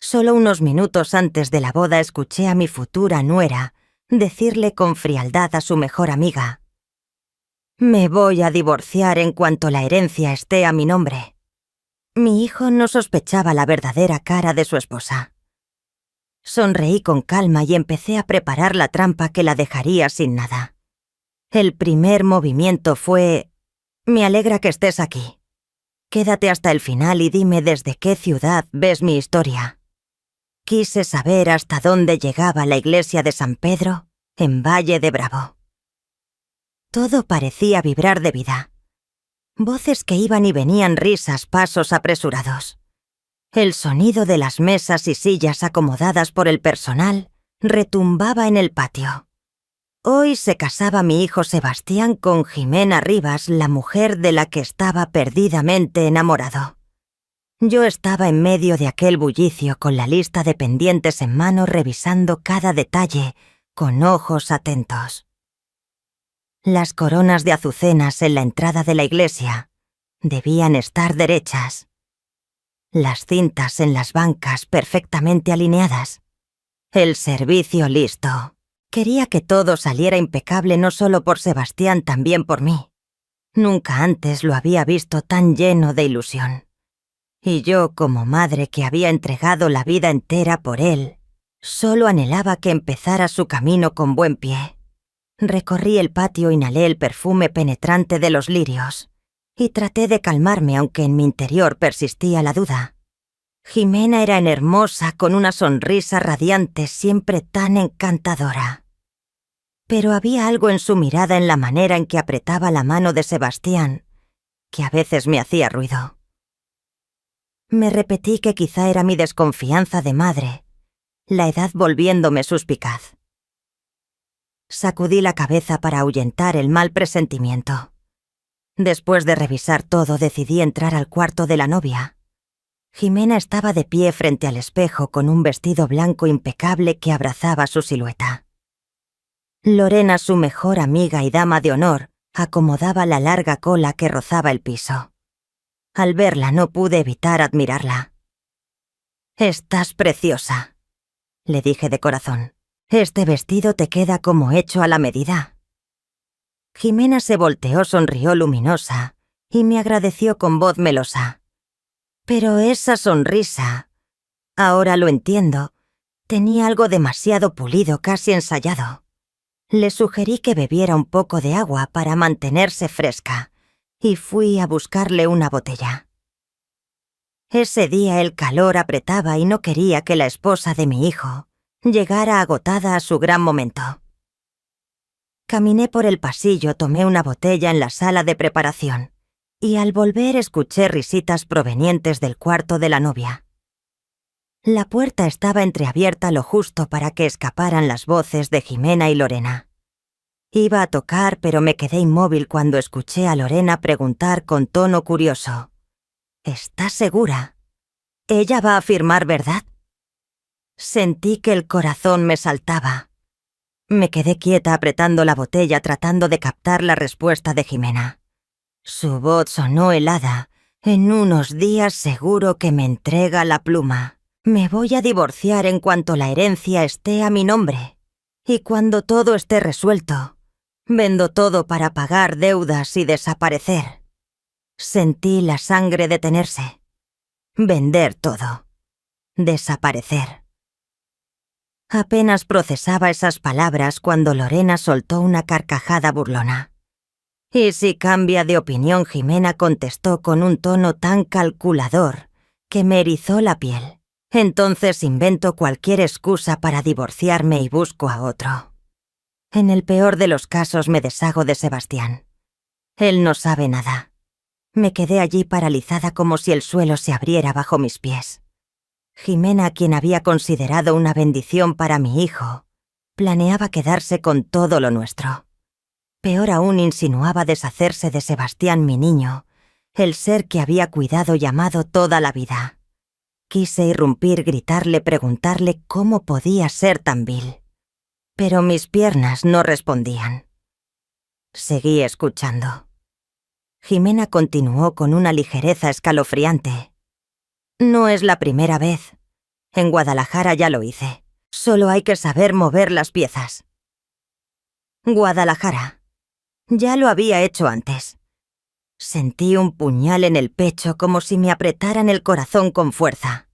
Solo unos minutos antes de la boda escuché a mi futura nuera decirle con frialdad a su mejor amiga: «Me voy a divorciar en cuanto la herencia esté a mi nombre». Mi hijo no sospechaba la verdadera cara de su esposa. Sonreí con calma y empecé a preparar la trampa que la dejaría sin nada. El primer movimiento fue: «Me alegra que estés aquí. Quédate hasta el final y dime desde qué ciudad ves mi historia». Quise saber hasta dónde llegaba la iglesia de San Pedro, en Valle de Bravo. Todo parecía vibrar de vida. Voces que iban y venían, risas, pasos apresurados. El sonido de las mesas y sillas acomodadas por el personal retumbaba en el patio. Hoy se casaba mi hijo Sebastián con Jimena Rivas, la mujer de la que estaba perdidamente enamorado. Yo estaba en medio de aquel bullicio con la lista de pendientes en mano, revisando cada detalle con ojos atentos. Las coronas de azucenas en la entrada de la iglesia debían estar derechas. Las cintas en las bancas perfectamente alineadas. El servicio listo. Quería que todo saliera impecable, no solo por Sebastián, también por mí. Nunca antes lo había visto tan lleno de ilusión. Y yo, como madre que había entregado la vida entera por él, solo anhelaba que empezara su camino con buen pie. Recorrí el patio, inhalé el perfume penetrante de los lirios y traté de calmarme, aunque en mi interior persistía la duda. Jimena era hermosa, con una sonrisa radiante, siempre tan encantadora. Pero había algo en su mirada, en la manera en que apretaba la mano de Sebastián, que a veces me hacía ruido. Me repetí que quizá era mi desconfianza de madre, la edad volviéndome suspicaz. Sacudí la cabeza para ahuyentar el mal presentimiento. Después de revisar todo, decidí entrar al cuarto de la novia. Jimena estaba de pie frente al espejo con un vestido blanco impecable que abrazaba su silueta. Lorena, su mejor amiga y dama de honor, acomodaba la larga cola que rozaba el piso. Al verla no pude evitar admirarla. «Estás preciosa», le dije de corazón. «Este vestido te queda como hecho a la medida». Jimena se volteó, sonrió luminosa y me agradeció con voz melosa. Pero esa sonrisa, ahora lo entiendo, tenía algo demasiado pulido, casi ensayado. Le sugerí que bebiera un poco de agua para mantenerse fresca y fui a buscarle una botella. Ese día el calor apretaba y no quería que la esposa de mi hijo llegara agotada a su gran momento. Caminé por el pasillo, tomé una botella en la sala de preparación y al volver escuché risitas provenientes del cuarto de la novia. La puerta estaba entreabierta lo justo para que escaparan las voces de Jimena y Lorena. Iba a tocar, pero me quedé inmóvil cuando escuché a Lorena preguntar con tono curioso: «¿Estás segura? ¿Ella va a firmar, verdad?» Sentí que el corazón me saltaba. Me quedé quieta apretando la botella, tratando de captar la respuesta de Jimena. Su voz sonó helada. «En unos días seguro que me entrega la pluma. Me voy a divorciar en cuanto la herencia esté a mi nombre. Y cuando todo esté resuelto, vendo todo para pagar deudas y desaparecer». Sentí la sangre detenerse. Vender todo. Desaparecer. Apenas procesaba esas palabras cuando Lorena soltó una carcajada burlona. «¿Y si cambia de opinión?» Jimena contestó con un tono tan calculador que me erizó la piel. «Entonces invento cualquier excusa para divorciarme y busco a otro. En el peor de los casos me deshago de Sebastián. Él no sabe nada». Me quedé allí paralizada, como si el suelo se abriera bajo mis pies. Jimena, a quien había considerado una bendición para mi hijo, planeaba quedarse con todo lo nuestro. Peor aún, insinuaba deshacerse de Sebastián, mi niño, el ser que había cuidado y amado toda la vida. Quise irrumpir, gritarle, preguntarle cómo podía ser tan vil. Pero mis piernas no respondían. Seguí escuchando. Jimena continuó con una ligereza escalofriante. «No es la primera vez. En Guadalajara ya lo hice. Solo hay que saber mover las piezas. Guadalajara. Ya lo había hecho antes. Sentí un puñal en el pecho como si me apretaran el corazón con fuerza.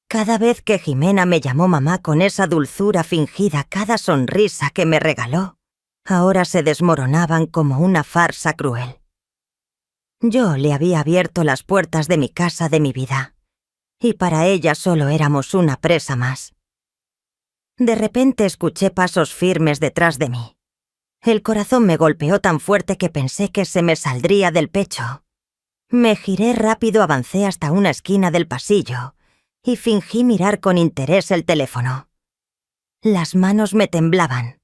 Cada vez que Jimena me llamó mamá con esa dulzura fingida, cada sonrisa que me regaló, ahora se desmoronaban como una farsa cruel. Yo le había abierto las puertas de mi casa, de mi vida, y para ella solo éramos una presa más. De repente escuché pasos firmes detrás de mí. El corazón me golpeó tan fuerte que pensé que se me saldría del pecho. Me giré rápido, avancé hasta una esquina del pasillo y fingí mirar con interés el teléfono. Las manos me temblaban.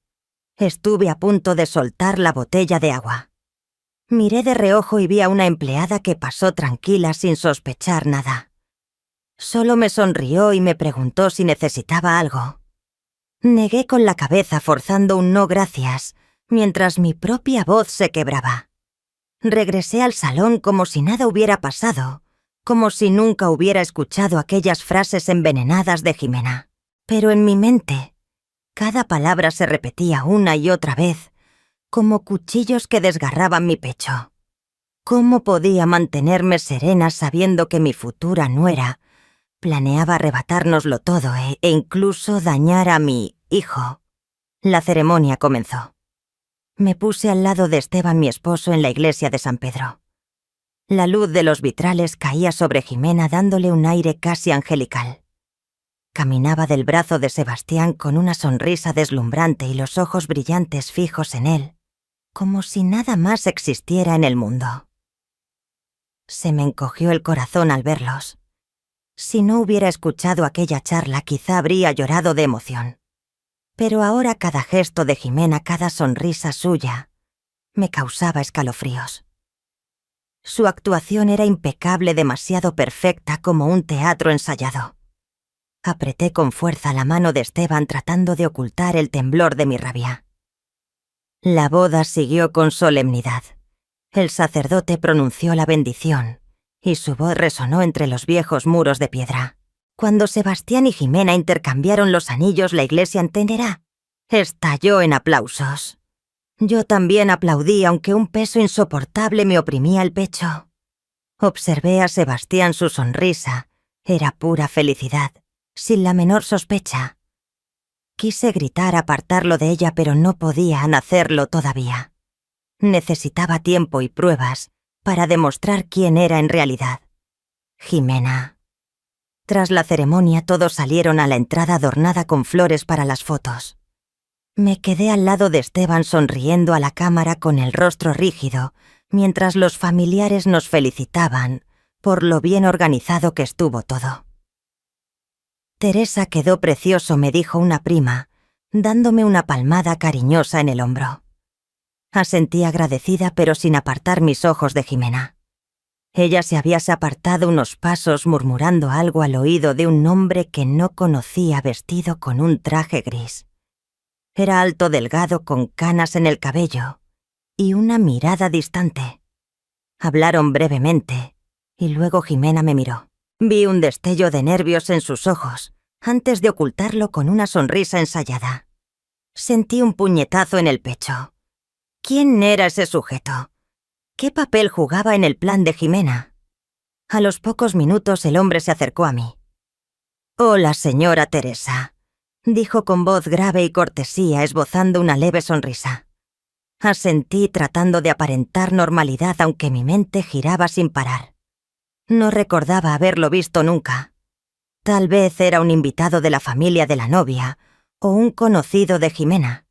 Estuve a punto de soltar la botella de agua. Miré de reojo y vi a una empleada que pasó tranquila sin sospechar nada. Solo me sonrió y me preguntó si necesitaba algo. Negué con la cabeza forzando un no gracias, mientras mi propia voz se quebraba. Regresé al salón como si nada hubiera pasado, como si nunca hubiera escuchado aquellas frases envenenadas de Jimena. Pero en mi mente, cada palabra se repetía una y otra vez, como cuchillos que desgarraban mi pecho. ¿Cómo podía mantenerme serena sabiendo que mi futura nuera planeaba arrebatárnoslo todo e incluso dañar a mi hijo? La ceremonia comenzó. Me puse al lado de Esteban, mi esposo, en la iglesia de San Pedro. La luz de los vitrales caía sobre Jimena dándole un aire casi angelical. Caminaba del brazo de Sebastián con una sonrisa deslumbrante y los ojos brillantes fijos en él, como si nada más existiera en el mundo. Se me encogió el corazón al verlos. Si no hubiera escuchado aquella charla, quizá habría llorado de emoción. Pero ahora cada gesto de Jimena, cada sonrisa suya, me causaba escalofríos. Su actuación era impecable, demasiado perfecta, como un teatro ensayado. Apreté con fuerza la mano de Esteban tratando de ocultar el temblor de mi rabia. La boda siguió con solemnidad. El sacerdote pronunció la bendición, y su voz resonó entre los viejos muros de piedra. Cuando Sebastián y Jimena intercambiaron los anillos, la iglesia entera estalló en aplausos. Yo también aplaudí, aunque un peso insoportable me oprimía el pecho. Observé a Sebastián, su sonrisa era pura felicidad, sin la menor sospecha. Quise gritar, apartarlo de ella, pero no podía hacerlo todavía. Necesitaba tiempo y pruebas para demostrar quién era en realidad. Jimena. Tras la ceremonia, todos salieron a la entrada adornada con flores para las fotos. Me quedé al lado de Esteban sonriendo a la cámara con el rostro rígido, mientras los familiares nos felicitaban por lo bien organizado que estuvo todo. Teresa quedó precioso, me dijo una prima, dándome una palmada cariñosa en el hombro. Asentí agradecida, pero sin apartar mis ojos de Jimena. Ella se había apartado unos pasos murmurando algo al oído de un hombre que no conocía, vestido con un traje gris. Era alto, delgado, con canas en el cabello y una mirada distante. Hablaron brevemente y luego Jimena me miró. Vi un destello de nervios en sus ojos, antes de ocultarlo con una sonrisa ensayada. Sentí un puñetazo en el pecho. ¿Quién era ese sujeto? ¿Qué papel jugaba en el plan de Jimena? A los pocos minutos el hombre se acercó a mí. «Hola, señora Teresa», dijo con voz grave y cortesía, esbozando una leve sonrisa. Asentí tratando de aparentar normalidad, aunque mi mente giraba sin parar. No recordaba haberlo visto nunca. Tal vez era un invitado de la familia de la novia o un conocido de Jimena.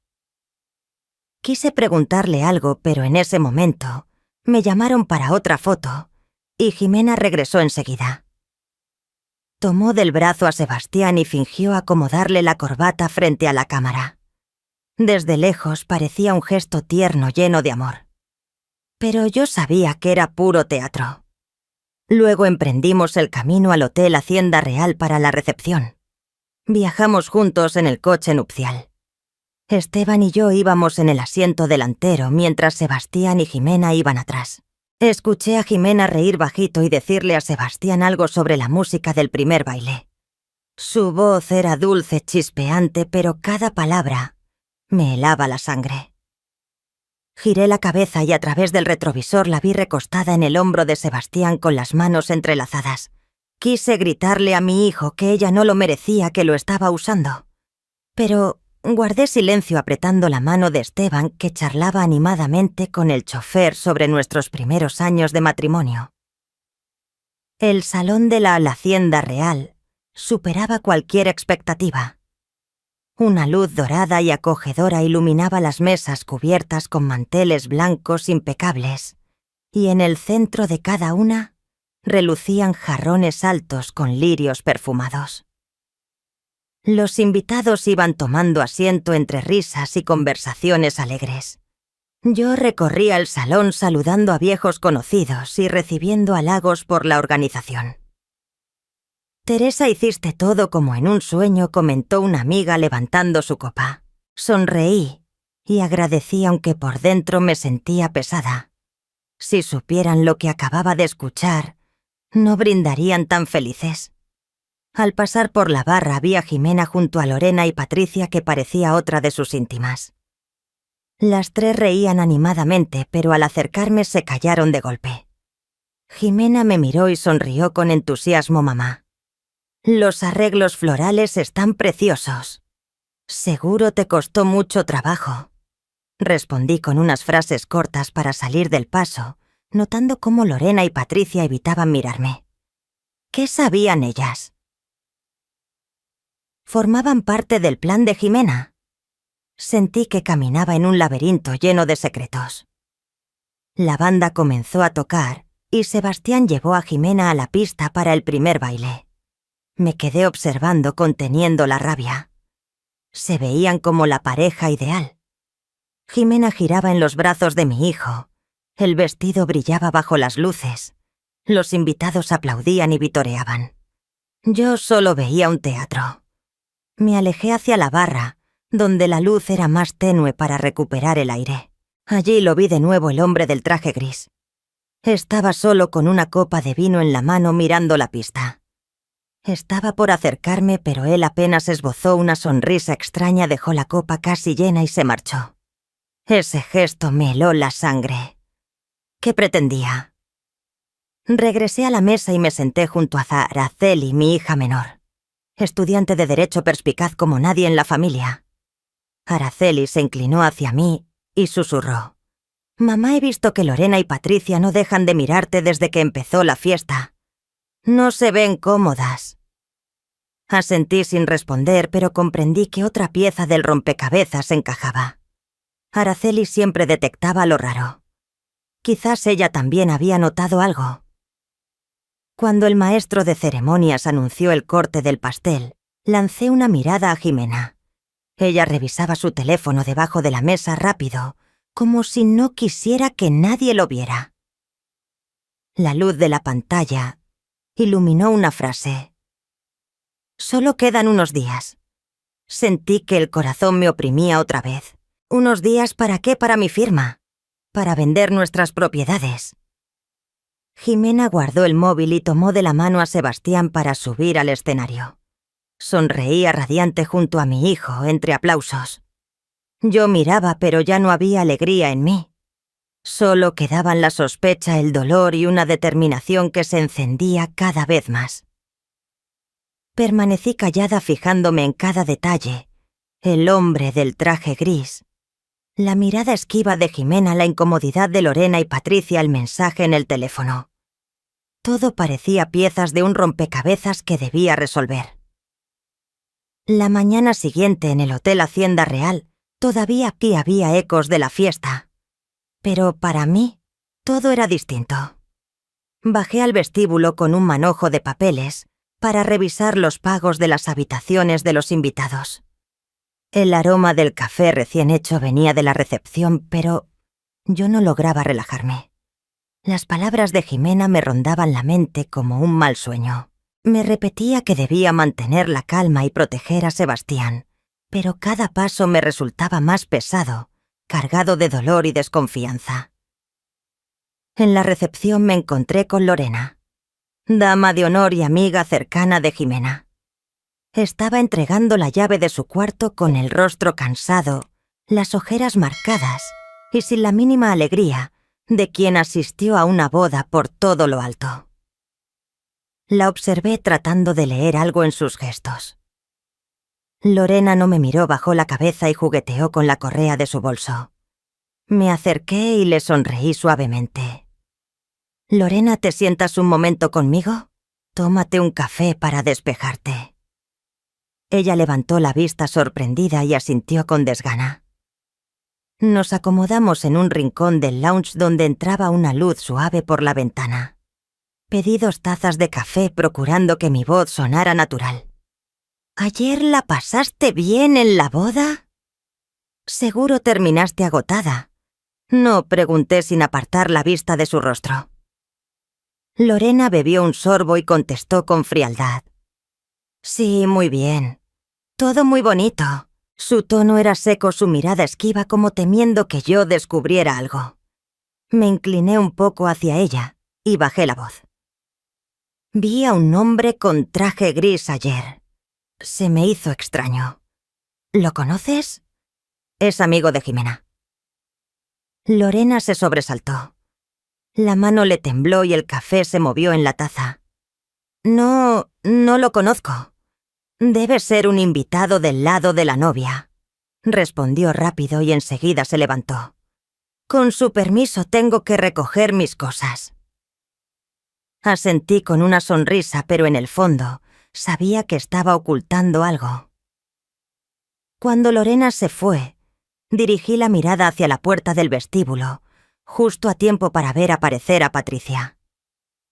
Quise preguntarle algo, pero en ese momento me llamaron para otra foto y Jimena regresó enseguida. Tomó del brazo a Sebastián y fingió acomodarle la corbata frente a la cámara. Desde lejos parecía un gesto tierno, lleno de amor. Pero yo sabía que era puro teatro. Luego emprendimos el camino al Hotel Hacienda Real para la recepción. Viajamos juntos en el coche nupcial. Esteban y yo íbamos en el asiento delantero, mientras Sebastián y Jimena iban atrás. Escuché a Jimena reír bajito y decirle a Sebastián algo sobre la música del primer baile. Su voz era dulce, chispeante, pero cada palabra me helaba la sangre. Giré la cabeza y a través del retrovisor la vi recostada en el hombro de Sebastián con las manos entrelazadas. Quise gritarle a mi hijo que ella no lo merecía, que lo estaba usando. Pero guardé silencio apretando la mano de Esteban, que charlaba animadamente con el chofer sobre nuestros primeros años de matrimonio. El salón de la Hacienda Real superaba cualquier expectativa. Una luz dorada y acogedora iluminaba las mesas cubiertas con manteles blancos impecables, y en el centro de cada una relucían jarrones altos con lirios perfumados. Los invitados iban tomando asiento entre risas y conversaciones alegres. Yo recorría el salón saludando a viejos conocidos y recibiendo halagos por la organización. «Teresa, hiciste todo como en un sueño», comentó una amiga levantando su copa. Sonreí y agradecí, aunque por dentro me sentía pesada. Si supieran lo que acababa de escuchar, no brindarían tan felices. Al pasar por la barra vi a Jimena junto a Lorena y Patricia, que parecía otra de sus íntimas. Las tres reían animadamente, pero al acercarme se callaron de golpe. Jimena me miró y sonrió con entusiasmo. «Mamá, los arreglos florales están preciosos. Seguro te costó mucho trabajo», respondí con unas frases cortas para salir del paso, notando cómo Lorena y Patricia evitaban mirarme. ¿Qué sabían ellas? Formaban parte del plan de Jimena. Sentí que caminaba en un laberinto lleno de secretos. La banda comenzó a tocar y Sebastián llevó a Jimena a la pista para el primer baile. Me quedé observando conteniendo la rabia. Se veían como la pareja ideal. Jimena giraba en los brazos de mi hijo. El vestido brillaba bajo las luces. Los invitados aplaudían y vitoreaban. Yo solo veía un teatro. Me alejé hacia la barra, donde la luz era más tenue para recuperar el aire. Allí lo vi de nuevo el hombre del traje gris. Estaba solo con una copa de vino en la mano mirando la pista. Estaba por acercarme, pero él apenas esbozó una sonrisa extraña, dejó la copa casi llena y se marchó. Ese gesto me heló la sangre. ¿Qué pretendía? Regresé a la mesa y me senté junto a Araceli, mi hija menor, estudiante de Derecho perspicaz como nadie en la familia. Araceli se inclinó hacia mí y susurró: «Mamá, he visto que Lorena y Patricia no dejan de mirarte desde que empezó la fiesta. No se ven cómodas». Asentí sin responder, pero comprendí que otra pieza del rompecabezas encajaba. Araceli siempre detectaba lo raro. Quizás ella también había notado algo. Cuando el maestro de ceremonias anunció el corte del pastel, lancé una mirada a Jimena. Ella revisaba su teléfono debajo de la mesa rápido, como si no quisiera que nadie lo viera. La luz de la pantalla iluminó una frase. «Solo quedan unos días». Sentí que el corazón me oprimía otra vez. ¿Unos días para qué? Para mi firma. Para vender nuestras propiedades. Jimena guardó el móvil y tomó de la mano a Sebastián para subir al escenario. Sonreía radiante junto a mi hijo, entre aplausos. Yo miraba, pero ya no había alegría en mí. Solo quedaban la sospecha, el dolor y una determinación que se encendía cada vez más. Permanecí callada, fijándome en cada detalle. El hombre del traje gris. La mirada esquiva de Jimena, la incomodidad de Lorena y Patricia, el mensaje en el teléfono. Todo parecía piezas de un rompecabezas que debía resolver. La mañana siguiente, en el Hotel Hacienda Real, todavía aquí había ecos de la fiesta. Pero para mí, todo era distinto. Bajé al vestíbulo con un manojo de papeles para revisar los pagos de las habitaciones de los invitados. El aroma del café recién hecho venía de la recepción, pero yo no lograba relajarme. Las palabras de Jimena me rondaban la mente como un mal sueño. Me repetía que debía mantener la calma y proteger a Sebastián, pero cada paso me resultaba más pesado, cargado de dolor y desconfianza. En la recepción me encontré con Lorena, dama de honor y amiga cercana de Jimena. Estaba entregando la llave de su cuarto con el rostro cansado, las ojeras marcadas y sin la mínima alegría de quien asistió a una boda por todo lo alto. La observé tratando de leer algo en sus gestos. Lorena no me miró, bajó la cabeza y jugueteó con la correa de su bolso. Me acerqué y le sonreí suavemente. «Lorena, ¿te sientas un momento conmigo? Tómate un café para despejarte». Ella levantó la vista sorprendida y asintió con desgana. Nos acomodamos en un rincón del lounge donde entraba una luz suave por la ventana. Pedí 2 tazas de café procurando que mi voz sonara natural. «¿Ayer la pasaste bien en la boda?» «Seguro terminaste agotada». No, pregunté sin apartar la vista de su rostro. Lorena bebió un sorbo y contestó con frialdad. «Sí, muy bien. Todo muy bonito». Su tono era seco, su mirada esquiva, como temiendo que yo descubriera algo. Me incliné un poco hacia ella y bajé la voz. «Vi a un hombre con traje gris ayer. Se me hizo extraño. ¿Lo conoces?» «Es amigo de Jimena». Lorena se sobresaltó. La mano le tembló y el café se movió en la taza. No lo conozco. Debe ser un invitado del lado de la novia», respondió rápido y enseguida se levantó. «Con su permiso tengo que recoger mis cosas». Asentí con una sonrisa, pero en el fondo sabía que estaba ocultando algo. Cuando Lorena se fue, dirigí la mirada hacia la puerta del vestíbulo, justo a tiempo para ver aparecer a Patricia.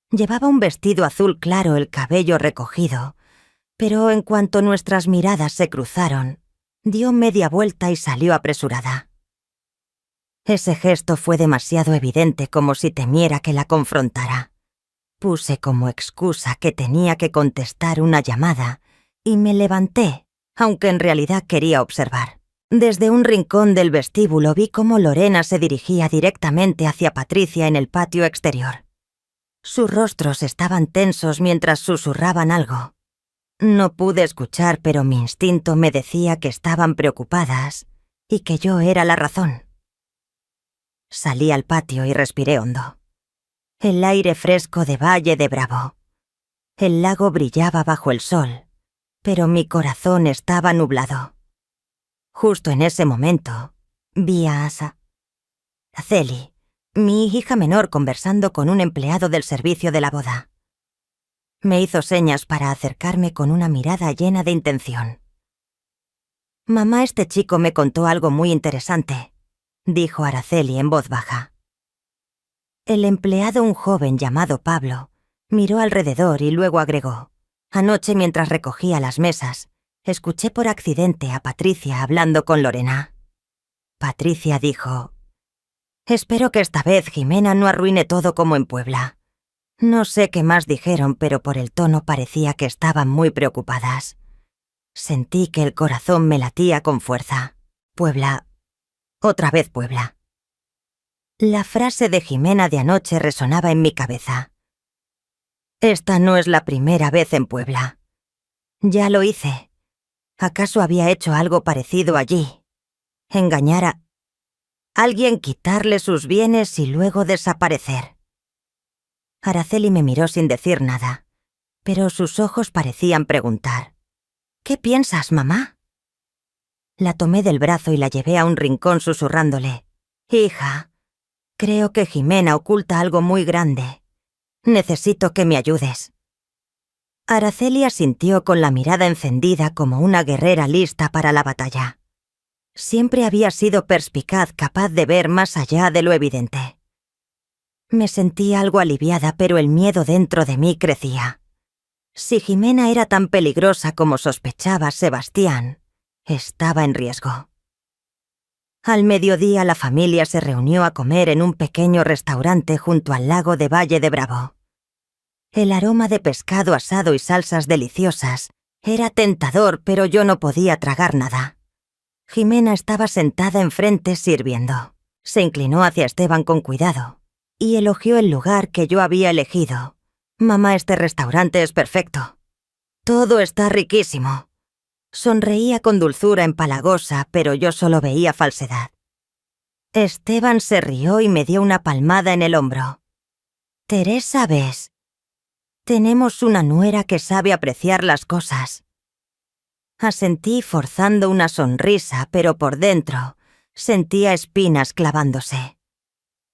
Llevaba un vestido azul claro, el cabello recogido, pero en cuanto nuestras miradas se cruzaron, dio media vuelta y salió apresurada. Ese gesto fue demasiado evidente, como si temiera que la confrontara. Puse como excusa que tenía que contestar una llamada y me levanté, aunque en realidad quería observar. Desde un rincón del vestíbulo vi cómo Lorena se dirigía directamente hacia Patricia en el patio exterior. Sus rostros estaban tensos mientras susurraban algo. No pude escuchar, pero mi instinto me decía que estaban preocupadas y que yo era la razón. Salí al patio y respiré hondo. El aire fresco de Valle de Bravo. El lago brillaba bajo el sol, pero mi corazón estaba nublado. Justo en ese momento, vi a Celi, mi hija menor, conversando con un empleado del servicio de la boda. Me hizo señas para acercarme con una mirada llena de intención. «Mamá, este chico me contó algo muy interesante», dijo Araceli en voz baja. El empleado, un joven llamado Pablo, miró alrededor y luego agregó: «Anoche, mientras recogía las mesas, escuché por accidente a Patricia hablando con Lorena». Patricia dijo: «Espero que esta vez Jimena no arruine todo como en Puebla». No sé qué más dijeron, pero por el tono parecía que estaban muy preocupadas. Sentí que el corazón me latía con fuerza. Puebla. Otra vez Puebla. La frase de Jimena de anoche resonaba en mi cabeza. Esta no es la primera vez en Puebla. Ya lo hice. ¿Acaso había hecho algo parecido allí? Engañar a alguien, quitarle sus bienes y luego desaparecer. Araceli me miró sin decir nada, pero sus ojos parecían preguntar: «¿Qué piensas, mamá?» La tomé del brazo y la llevé a un rincón susurrándole: «Hija, creo que Jimena oculta algo muy grande. Necesito que me ayudes». Araceli asintió con la mirada encendida como una guerrera lista para la batalla. Siempre había sido perspicaz, capaz de ver más allá de lo evidente. Me sentí algo aliviada, pero el miedo dentro de mí crecía. Si Jimena era tan peligrosa como sospechaba Sebastián, estaba en riesgo. Al mediodía la familia se reunió a comer en un pequeño restaurante junto al lago de Valle de Bravo. El aroma de pescado asado y salsas deliciosas era tentador, pero yo no podía tragar nada. Jimena estaba sentada enfrente sirviendo. Se inclinó hacia Esteban con cuidado y elogió el lugar que yo había elegido. «Mamá, este restaurante es perfecto. Todo está riquísimo. Sonreía con dulzura empalagosa, pero yo solo veía falsedad. Esteban se rió y me dio una palmada en el hombro. «Teresa, ¿ves? Tenemos una nuera que sabe apreciar las cosas». Asentí forzando una sonrisa, pero por dentro sentía espinas clavándose.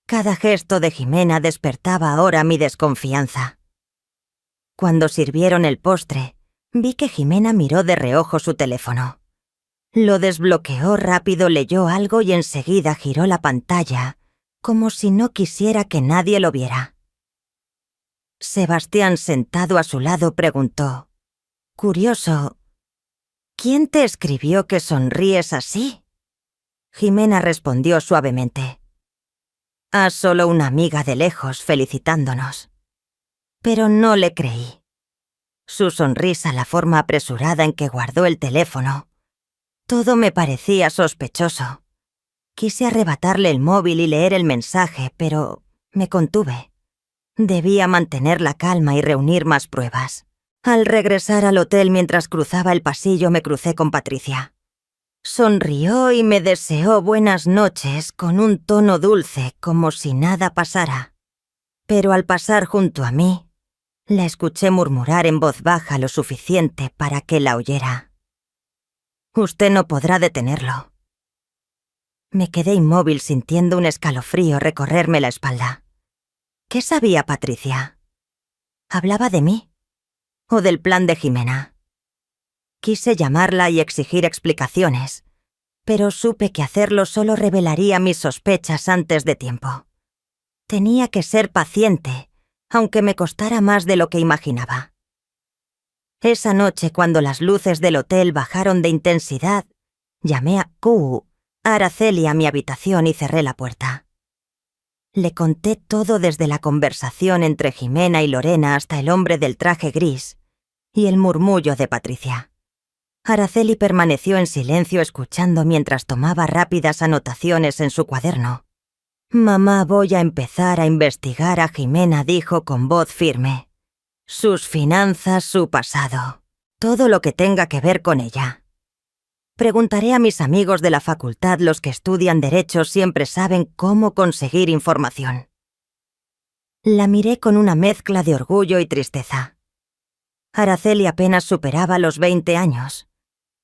Cada gesto de Jimena despertaba ahora mi desconfianza. Cuando sirvieron el postre, vi que Jimena miró de reojo su teléfono. Lo desbloqueó rápido, leyó algo y enseguida giró la pantalla, como si no quisiera que nadie lo viera. Sebastián, sentado a su lado, preguntó: «Curioso, ¿quién te escribió que sonríes así?» Jimena respondió suavemente: «A solo una amiga de lejos felicitándonos». Pero no le creí. Su sonrisa, la forma apresurada en que guardó el teléfono, todo me parecía sospechoso. Quise arrebatarle el móvil y leer el mensaje, pero me contuve. Debía mantener la calma y reunir más pruebas. Al regresar al hotel mientras cruzaba el pasillo me crucé con Patricia. Sonrió y me deseó buenas noches con un tono dulce, como si nada pasara. Pero al pasar junto a mí, la escuché murmurar en voz baja lo suficiente para que la oyera: «Usted no podrá detenerlo». Me quedé inmóvil sintiendo un escalofrío recorrerme la espalda. ¿Qué sabía Patricia? ¿Hablaba de mí? ¿O del plan de Jimena? Quise llamarla y exigir explicaciones, pero supe que hacerlo solo revelaría mis sospechas antes de tiempo. Tenía que ser paciente, aunque me costara más de lo que imaginaba. Esa noche, cuando las luces del hotel bajaron de intensidad, llamé a Araceli a mi habitación y cerré la puerta. Le conté todo, desde la conversación entre Jimena y Lorena hasta el hombre del traje gris y el murmullo de Patricia. Araceli permaneció en silencio escuchando mientras tomaba rápidas anotaciones en su cuaderno. «Mamá, voy a empezar a investigar a Jimena», dijo con voz firme. «Sus finanzas, su pasado, todo lo que tenga que ver con ella. Preguntaré a mis amigos de la facultad, los que estudian Derecho siempre saben cómo conseguir información». La miré con una mezcla de orgullo y tristeza. Araceli apenas superaba los 20 años.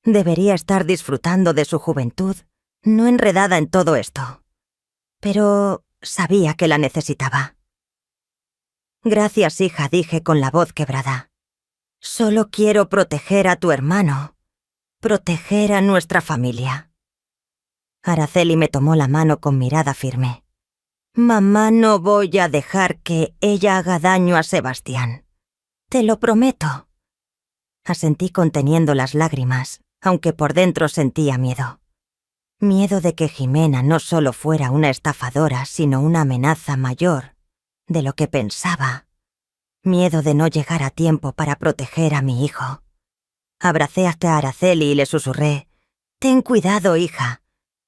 Debería estar disfrutando de su juventud, no enredada en todo esto. Pero sabía que la necesitaba. «Gracias, hija», dije con la voz quebrada. «Solo quiero proteger a tu hermano, proteger a nuestra familia». Araceli me tomó la mano con mirada firme. «Mamá, no voy a dejar que ella haga daño a Sebastián. Te lo prometo». Asentí conteniendo las lágrimas, aunque por dentro sentía miedo. Miedo de que Jimena no solo fuera una estafadora, sino una amenaza mayor de lo que pensaba. Miedo de no llegar a tiempo para proteger a mi hijo. Abracé hasta a Araceli y le susurré: «Ten cuidado, hija.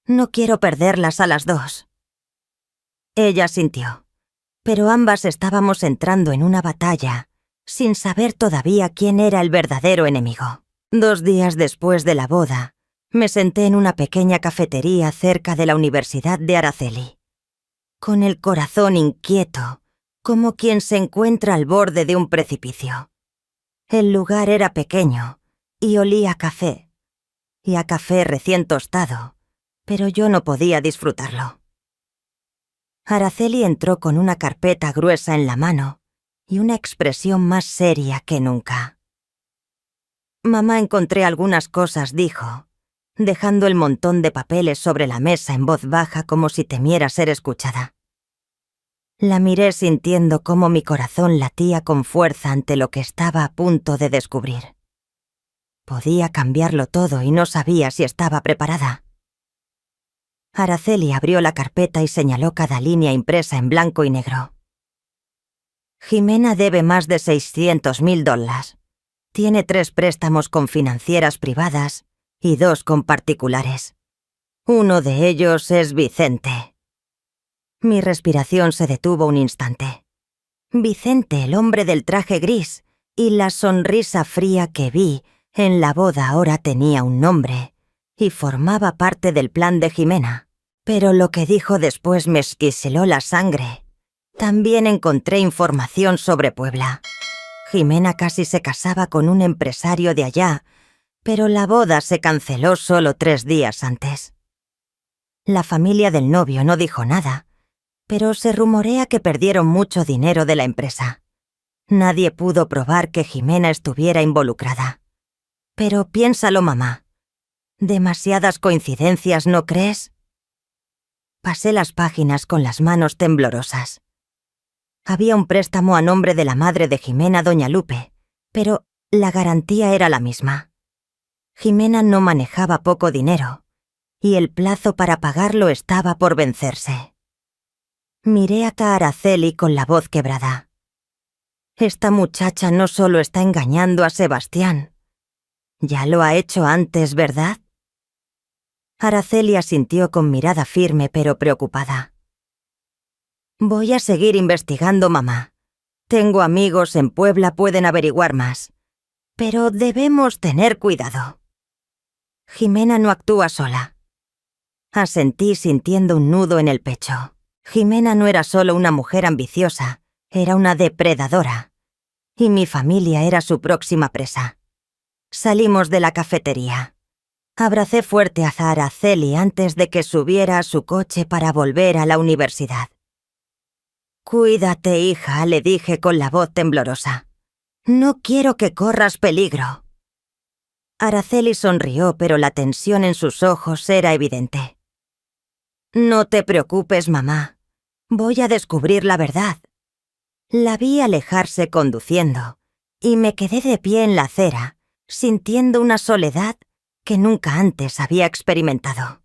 No quiero perderlas a las dos». Ella sintió, pero ambas estábamos entrando en una batalla, sin saber todavía quién era el verdadero enemigo. 2 días después de la boda, me senté en una pequeña cafetería cerca de la Universidad de Araceli, con el corazón inquieto, como quien se encuentra al borde de un precipicio. El lugar era pequeño y olía a café, y a café recién tostado, pero yo no podía disfrutarlo. Araceli entró con una carpeta gruesa en la mano y una expresión más seria que nunca. «Mamá, encontré algunas cosas», dijo, dejando el montón de papeles sobre la mesa en voz baja como si temiera ser escuchada. La miré sintiendo cómo mi corazón latía con fuerza ante lo que estaba a punto de descubrir. Podía cambiarlo todo y no sabía si estaba preparada. Araceli abrió la carpeta y señaló cada línea impresa en blanco y negro. «Jimena debe más de $600.000. Tiene 3 préstamos con financieras privadas y 2 con particulares. Uno de ellos es Vicente». Mi respiración se detuvo un instante. Vicente, el hombre del traje gris, y la sonrisa fría que vi En la boda ahora tenía un nombre y formaba parte del plan de Jimena, pero lo que dijo después me esquiseló la sangre. También encontré información sobre Puebla. Jimena casi se casaba con un empresario de allá, pero la boda se canceló solo 3 días antes. La familia del novio no dijo nada, pero se rumorea que perdieron mucho dinero de la empresa. Nadie pudo probar que Jimena estuviera involucrada. Pero piénsalo, mamá. ¿Demasiadas coincidencias, no crees? Pasé las páginas con las manos temblorosas. Había un préstamo a nombre de la madre de Jimena, doña Lupe, pero la garantía era la misma. Jimena no manejaba poco dinero, y el plazo para pagarlo estaba por vencerse. Miré a Araceli con la voz quebrada. Esta muchacha no solo está engañando a Sebastián. Ya lo ha hecho antes, ¿verdad? Araceli asintió con mirada firme pero preocupada. Voy a seguir investigando, mamá. Tengo amigos en Puebla, pueden averiguar más. Pero debemos tener cuidado. Jimena no actúa sola. Asentí sintiendo un nudo en el pecho. Jimena no era solo una mujer ambiciosa, era una depredadora. Y mi familia era su próxima presa. Salimos de la cafetería. Abracé fuerte a Araceli antes de que subiera a su coche para volver a la universidad. Cuídate, hija, le dije con la voz temblorosa. No quiero que corras peligro. Araceli sonrió, pero la tensión en sus ojos era evidente. No te preocupes, mamá. Voy a descubrir la verdad. La vi alejarse conduciendo, y me quedé de pie en la acera, sintiendo una soledad que nunca antes había experimentado.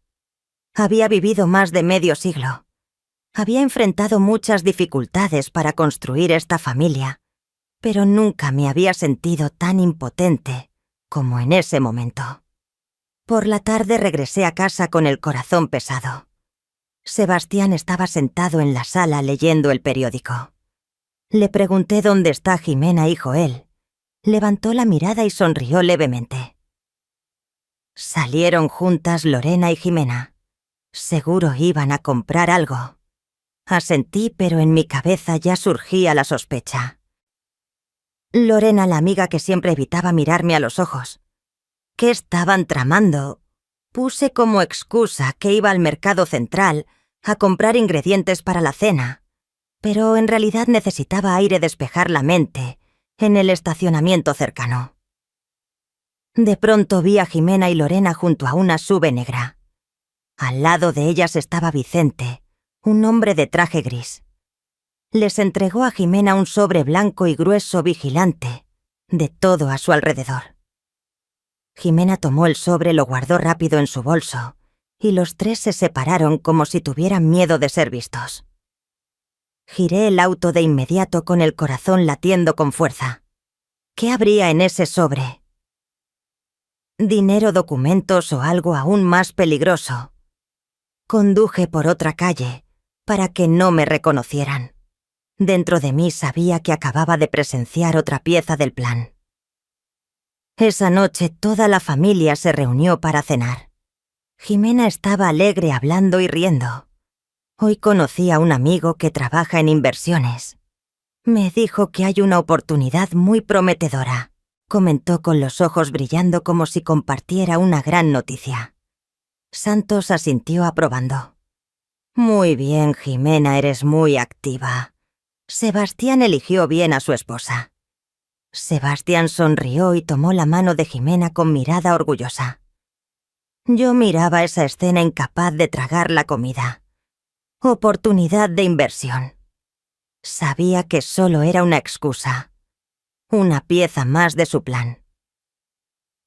Había vivido más de medio siglo. Había enfrentado muchas dificultades para construir esta familia, pero nunca me había sentido tan impotente como en ese momento. Por la tarde regresé a casa con el corazón pesado. Sebastián estaba sentado en la sala leyendo el periódico. Le pregunté dónde está Jimena y Joel. Levantó la mirada y sonrió levemente. Salieron juntas Lorena y Jimena. Seguro iban a comprar algo. Asentí, pero en mi cabeza ya surgía la sospecha. Lorena, la amiga que siempre evitaba mirarme a los ojos. ¿Qué estaban tramando? Puse como excusa que iba al mercado central a comprar ingredientes para la cena, pero en realidad necesitaba aire despejar la mente en el estacionamiento cercano. De pronto vi a Jimena y Lorena junto a una SUV negra. Al lado de ellas estaba Vicente, un hombre de traje gris. Les entregó a Jimena un sobre blanco y grueso vigilante, de todo a su alrededor. Jimena tomó el sobre, lo guardó rápido en su bolso, y los tres se separaron como si tuvieran miedo de ser vistos. Giré el auto de inmediato con el corazón latiendo con fuerza. ¿Qué habría en ese sobre? Dinero, documentos o algo aún más peligroso. Conduje por otra calle para que no me reconocieran. Dentro de mí sabía que acababa de presenciar otra pieza del plan. Esa noche toda la familia se reunió para cenar. Jimena estaba alegre hablando y riendo. Hoy conocí a un amigo que trabaja en inversiones. Me dijo que hay una oportunidad muy prometedora. Comentó con los ojos brillando como si compartiera una gran noticia. Santos asintió aprobando. Muy bien, Jimena, eres muy activa. Sebastián eligió bien a su esposa. Sebastián sonrió y tomó la mano de Jimena con mirada orgullosa. Yo miraba esa escena incapaz de tragar la comida. Oportunidad de inversión. Sabía que solo era una excusa. Una pieza más de su plan.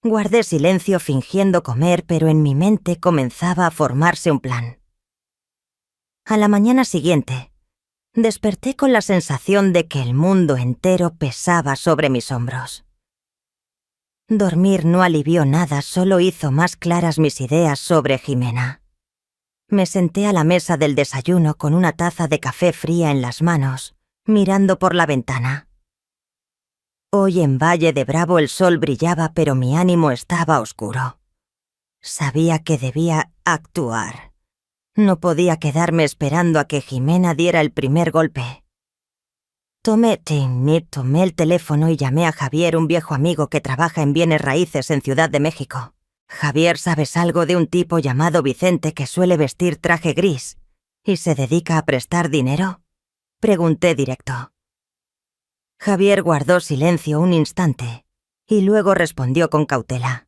Guardé silencio fingiendo comer, pero en mi mente comenzaba a formarse un plan. A la mañana siguiente, desperté con la sensación de que el mundo entero pesaba sobre mis hombros. Dormir no alivió nada, solo hizo más claras mis ideas sobre Jimena. Me senté a la mesa del desayuno con una taza de café fría en las manos, mirando por la ventana. Hoy en Valle de Bravo el sol brillaba, pero mi ánimo estaba oscuro. Sabía que debía actuar. No podía quedarme esperando a que Jimena diera el primer golpe. Tomé el teléfono y llamé a Javier, un viejo amigo que trabaja en bienes raíces en Ciudad de México. Javier, ¿sabes algo de un tipo llamado Vicente que suele vestir traje gris y se dedica a prestar dinero? Pregunté directo. Javier guardó silencio un instante y luego respondió con cautela.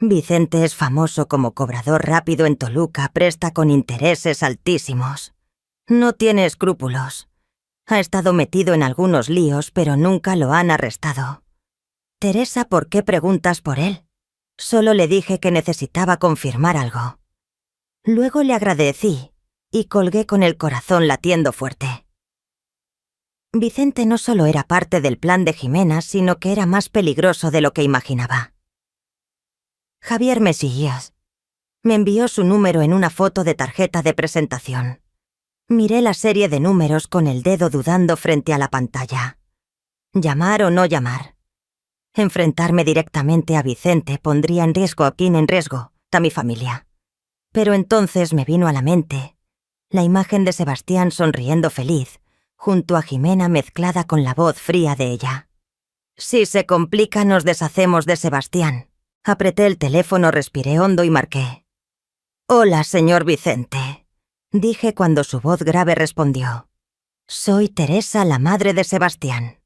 Vicente es famoso como cobrador rápido en Toluca, presta con intereses altísimos. No tiene escrúpulos. Ha estado metido en algunos líos, pero nunca lo han arrestado. Teresa, ¿por qué preguntas por él? Solo le dije que necesitaba confirmar algo. Luego le agradecí y colgué con el corazón latiendo fuerte. Vicente no solo era parte del plan de Jimena, sino que era más peligroso de lo que imaginaba. Javier me siguió. Me envió su número en una foto de tarjeta de presentación. Miré la serie de números con el dedo dudando frente a la pantalla. ¿Llamar o no llamar? Enfrentarme directamente a Vicente pondría en riesgo a mi familia. Pero entonces me vino a la mente la imagen de Sebastián sonriendo feliz, junto a Jimena mezclada con la voz fría de ella. Si se complica, nos deshacemos de Sebastián. Apreté el teléfono, respiré hondo y marqué. «Hola, señor Vicente», dije cuando su voz grave respondió. «Soy Teresa, la madre de Sebastián.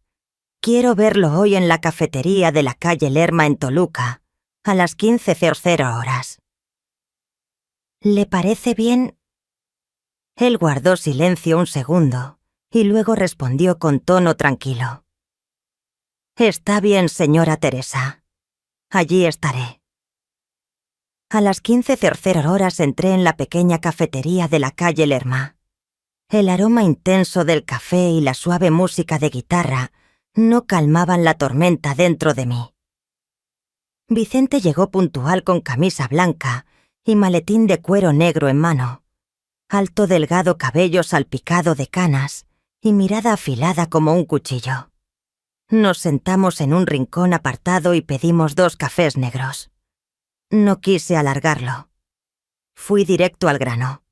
Quiero verlo hoy en la cafetería de la calle Lerma en Toluca, a las 15:00 horas». «¿Le parece bien?» Él guardó silencio un segundo y luego respondió con tono tranquilo. «Está bien, señora Teresa. Allí estaré». A las 15:00 horas entré en la pequeña cafetería de la calle Lerma. El aroma intenso del café y la suave música de guitarra no calmaban la tormenta dentro de mí. Vicente llegó puntual con camisa blanca y maletín de cuero negro en mano, alto delgado cabello salpicado de canas y mirada afilada como un cuchillo. Nos sentamos en un rincón apartado y pedimos 2 cafés negros. No quise alargarlo. Fui directo al grano.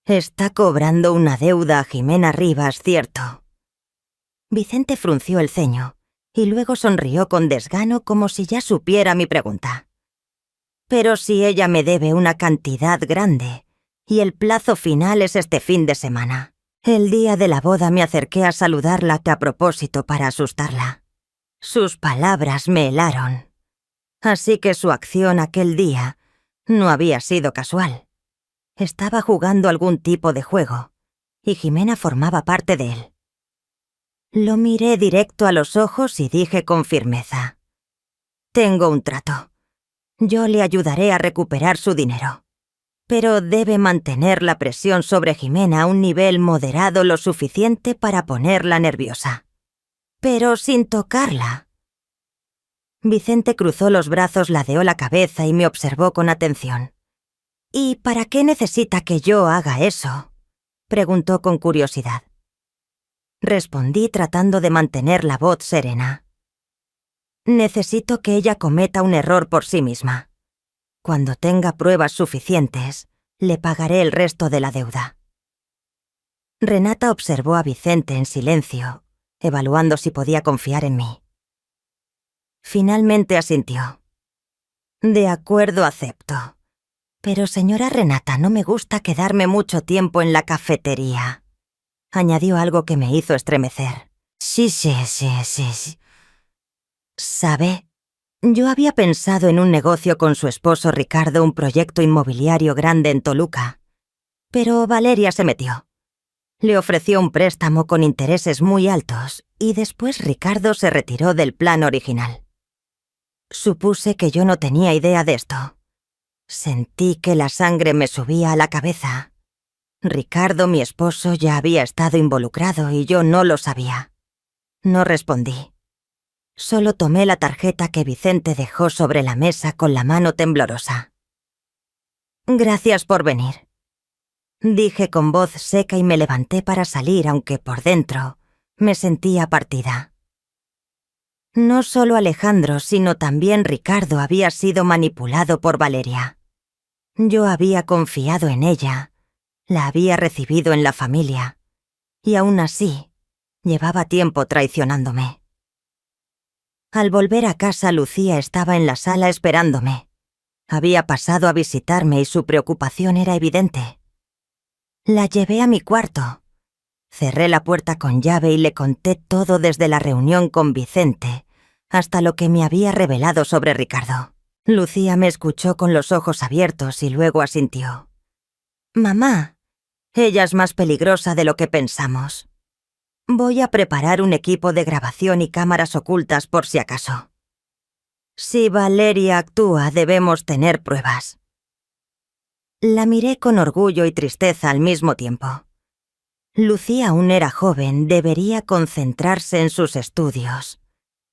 «Está cobrando una deuda a Jimena Rivas, ¿cierto?» Vicente frunció el ceño y luego sonrió con desgano como si ya supiera mi pregunta. «Pero si ella me debe una cantidad grande y el plazo final es este fin de semana. El día de la boda me acerqué a saludarla a propósito para asustarla. Sus palabras me helaron. Así que su acción aquel día no había sido casual. Estaba jugando algún tipo de juego, y Jimena formaba parte de él. Lo miré directo a los ojos y dije con firmeza: «Tengo un trato. Yo le ayudaré a recuperar su dinero. Pero debe mantener la presión sobre Jimena a un nivel moderado lo suficiente para ponerla nerviosa. Pero sin tocarla». Vicente cruzó los brazos, ladeó la cabeza y me observó con atención. «¿Y para qué necesita que yo haga eso?», preguntó con curiosidad. Respondí tratando de mantener la voz serena. «Necesito que ella cometa un error por sí misma. Cuando tenga pruebas suficientes, le pagaré el resto de la deuda». Renata observó a Vicente en silencio, evaluando si podía confiar en mí. Finalmente asintió. «De acuerdo, acepto. Pero, señora Renata, no me gusta quedarme mucho tiempo en la cafetería», añadió algo que me hizo estremecer. Sí. ¿Sabe? Yo había pensado en un negocio con su esposo Ricardo, un proyecto inmobiliario grande en Toluca. Pero Valeria se metió. Le ofreció un préstamo con intereses muy altos y después Ricardo se retiró del plan original. Supuse que yo no tenía idea de esto. Sentí que la sangre me subía a la cabeza. Ricardo, mi esposo, ya había estado involucrado y yo no lo sabía. No respondí. Solo tomé la tarjeta que Vicente dejó sobre la mesa con la mano temblorosa. «Gracias por venir», dije con voz seca y me levanté para salir, aunque por dentro me sentía partida. No solo Alejandro, sino también Ricardo había sido manipulado por Valeria. Yo había confiado en ella, la había recibido en la familia, y aún así, llevaba tiempo traicionándome. Al volver a casa, Lucía estaba en la sala esperándome. Había pasado a visitarme y su preocupación era evidente. La llevé a mi cuarto. Cerré la puerta con llave y le conté todo desde la reunión con Vicente hasta lo que me había revelado sobre Ricardo. Lucía me escuchó con los ojos abiertos y luego asintió. «Mamá, ella es más peligrosa de lo que pensamos. Voy a preparar un equipo de grabación y cámaras ocultas por si acaso. Si Valeria actúa, debemos tener pruebas». La miré con orgullo y tristeza al mismo tiempo. Lucía aún era joven, debería concentrarse en sus estudios.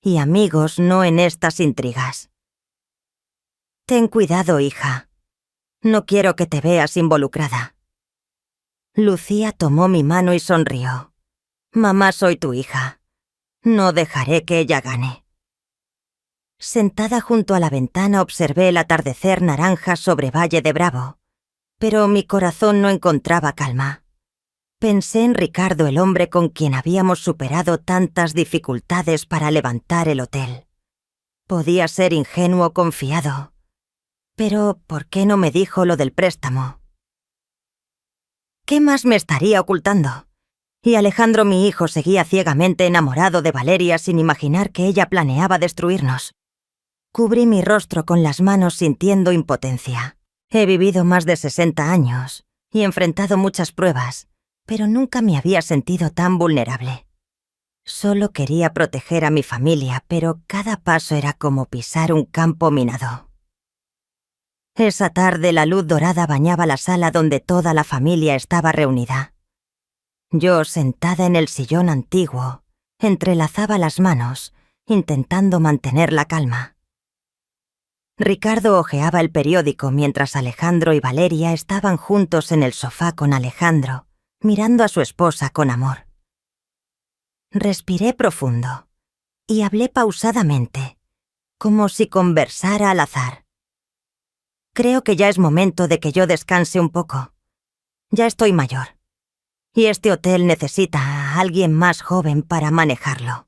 Y amigos, no en estas intrigas. «Ten cuidado, hija. No quiero que te veas involucrada». Lucía tomó mi mano y sonrió. «Mamá, soy tu hija. No dejaré que ella gane». Sentada junto a la ventana observé el atardecer naranja sobre Valle de Bravo, pero mi corazón no encontraba calma. Pensé en Ricardo, el hombre con quien habíamos superado tantas dificultades para levantar el hotel. Podía ser ingenuo confiado. Pero, ¿por qué no me dijo lo del préstamo? ¿Qué más me estaría ocultando? Y Alejandro, mi hijo, seguía ciegamente enamorado de Valeria sin imaginar que ella planeaba destruirnos. Cubrí mi rostro con las manos sintiendo impotencia. He vivido más de 60 años y enfrentado muchas pruebas, pero nunca me había sentido tan vulnerable. Solo quería proteger a mi familia, pero cada paso era como pisar un campo minado. Esa tarde la luz dorada bañaba la sala donde toda la familia estaba reunida. Yo, sentada en el sillón antiguo, entrelazaba las manos, intentando mantener la calma. Ricardo hojeaba el periódico mientras Alejandro y Valeria estaban juntos en el sofá con Alejandro, mirando a su esposa con amor. Respiré profundo y hablé pausadamente, como si conversara al azar. Creo que ya es momento de que yo descanse un poco. Ya estoy mayor. Y este hotel necesita a alguien más joven para manejarlo.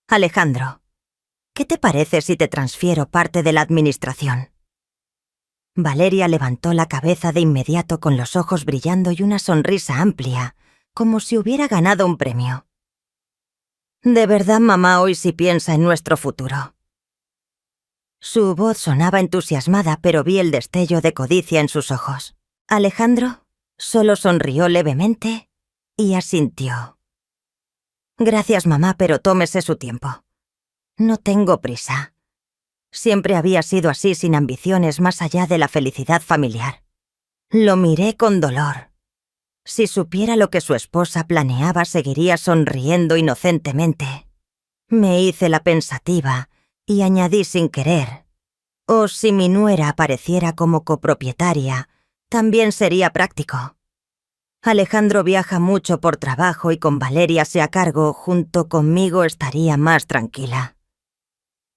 Alejandro, ¿qué te parece si te transfiero parte de la administración? Valeria levantó la cabeza de inmediato con los ojos brillando y una sonrisa amplia, como si hubiera ganado un premio. De verdad, mamá, hoy sí piensa en nuestro futuro. Su voz sonaba entusiasmada, pero vi el destello de codicia en sus ojos. Alejandro solo sonrió levemente y asintió. Gracias, mamá, pero tómese su tiempo. No tengo prisa. Siempre había sido así, sin ambiciones más allá de la felicidad familiar. Lo miré con dolor. Si supiera lo que su esposa planeaba, seguiría sonriendo inocentemente. Me hice la pensativa y añadí sin querer: «O si mi nuera apareciera como copropietaria, también sería práctico». Alejandro viaja mucho por trabajo y con Valeria a cargo, junto conmigo estaría más tranquila.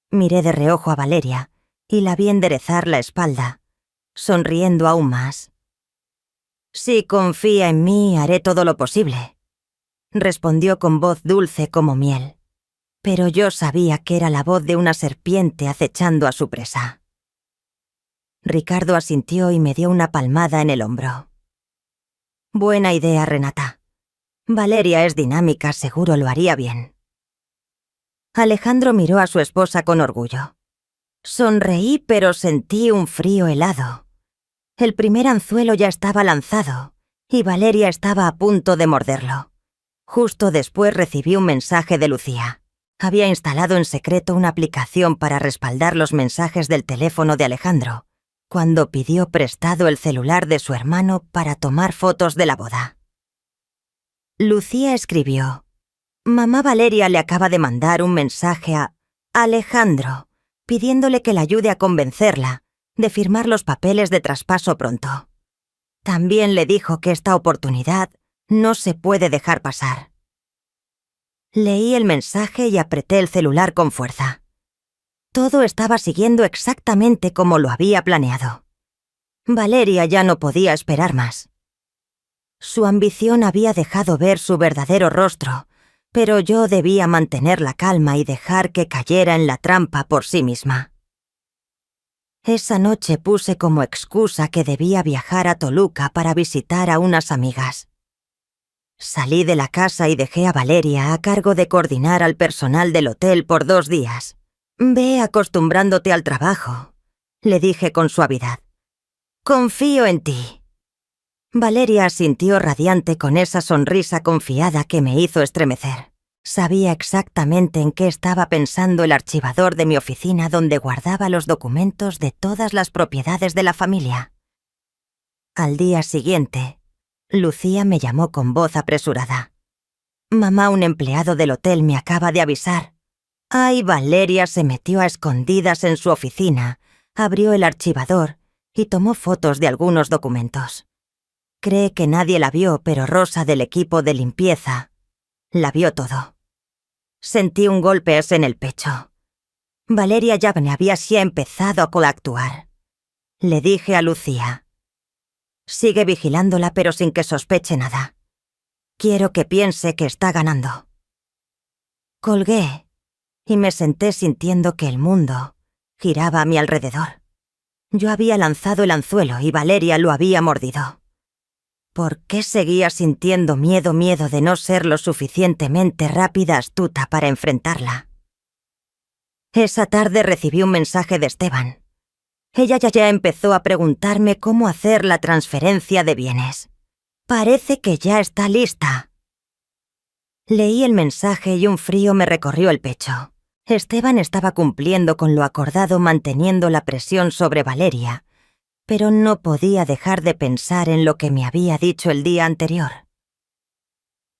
Miré de reojo a Valeria y la vi enderezar la espalda, sonriendo aún más. «Si confía en mí, haré todo lo posible», respondió con voz dulce como miel. Pero yo sabía que era la voz de una serpiente acechando a su presa. Ricardo asintió y me dio una palmada en el hombro. «Buena idea, Renata. Valeria es dinámica, seguro lo haría bien». Alejandro miró a su esposa con orgullo. Sonreí, pero sentí un frío helado. El primer anzuelo ya estaba lanzado y Valeria estaba a punto de morderlo. Justo después recibí un mensaje de Lucía. Había instalado en secreto una aplicación para respaldar los mensajes del teléfono de Alejandro, cuando pidió prestado el celular de su hermano para tomar fotos de la boda. Lucía escribió: «Mamá Valeria le acaba de mandar un mensaje a Alejandro, pidiéndole que la ayude a convencerla de firmar los papeles de traspaso pronto. También le dijo que esta oportunidad no se puede dejar pasar». Leí el mensaje y apreté el celular con fuerza. Todo estaba siguiendo exactamente como lo había planeado. Valeria ya no podía esperar más. Su ambición había dejado ver su verdadero rostro, pero yo debía mantener la calma y dejar que cayera en la trampa por sí misma. Esa noche puse como excusa que debía viajar a Toluca para visitar a unas amigas. Salí de la casa y dejé a Valeria a cargo de coordinar al personal del hotel por 2 días. «Ve acostumbrándote al trabajo», le dije con suavidad. «Confío en ti». Valeria asintió radiante con esa sonrisa confiada que me hizo estremecer. Sabía exactamente en qué estaba pensando el archivador de mi oficina donde guardaba los documentos de todas las propiedades de la familia. Al día siguiente, Lucía me llamó con voz apresurada. «Mamá, un empleado del hotel me acaba de avisar». Ay, Valeria se metió a escondidas en su oficina, abrió el archivador y tomó fotos de algunos documentos. Cree que nadie la vio, pero Rosa del equipo de limpieza la vio todo. Sentí un golpe en el pecho. Valeria ya había empezado a coactuar. Le dije a Lucía: «Sigue vigilándola pero sin que sospeche nada. Quiero que piense que está ganando». Colgué y me senté sintiendo que el mundo giraba a mi alrededor. Yo había lanzado el anzuelo y Valeria lo había mordido. ¿Por qué seguía sintiendo miedo de no ser lo suficientemente rápida, astuta para enfrentarla? Esa tarde recibí un mensaje de Esteban. Ella ya empezó a preguntarme cómo hacer la transferencia de bienes. Parece que ya está lista. Leí el mensaje y un frío me recorrió el pecho. Esteban estaba cumpliendo con lo acordado manteniendo la presión sobre Valeria, pero no podía dejar de pensar en lo que me había dicho el día anterior.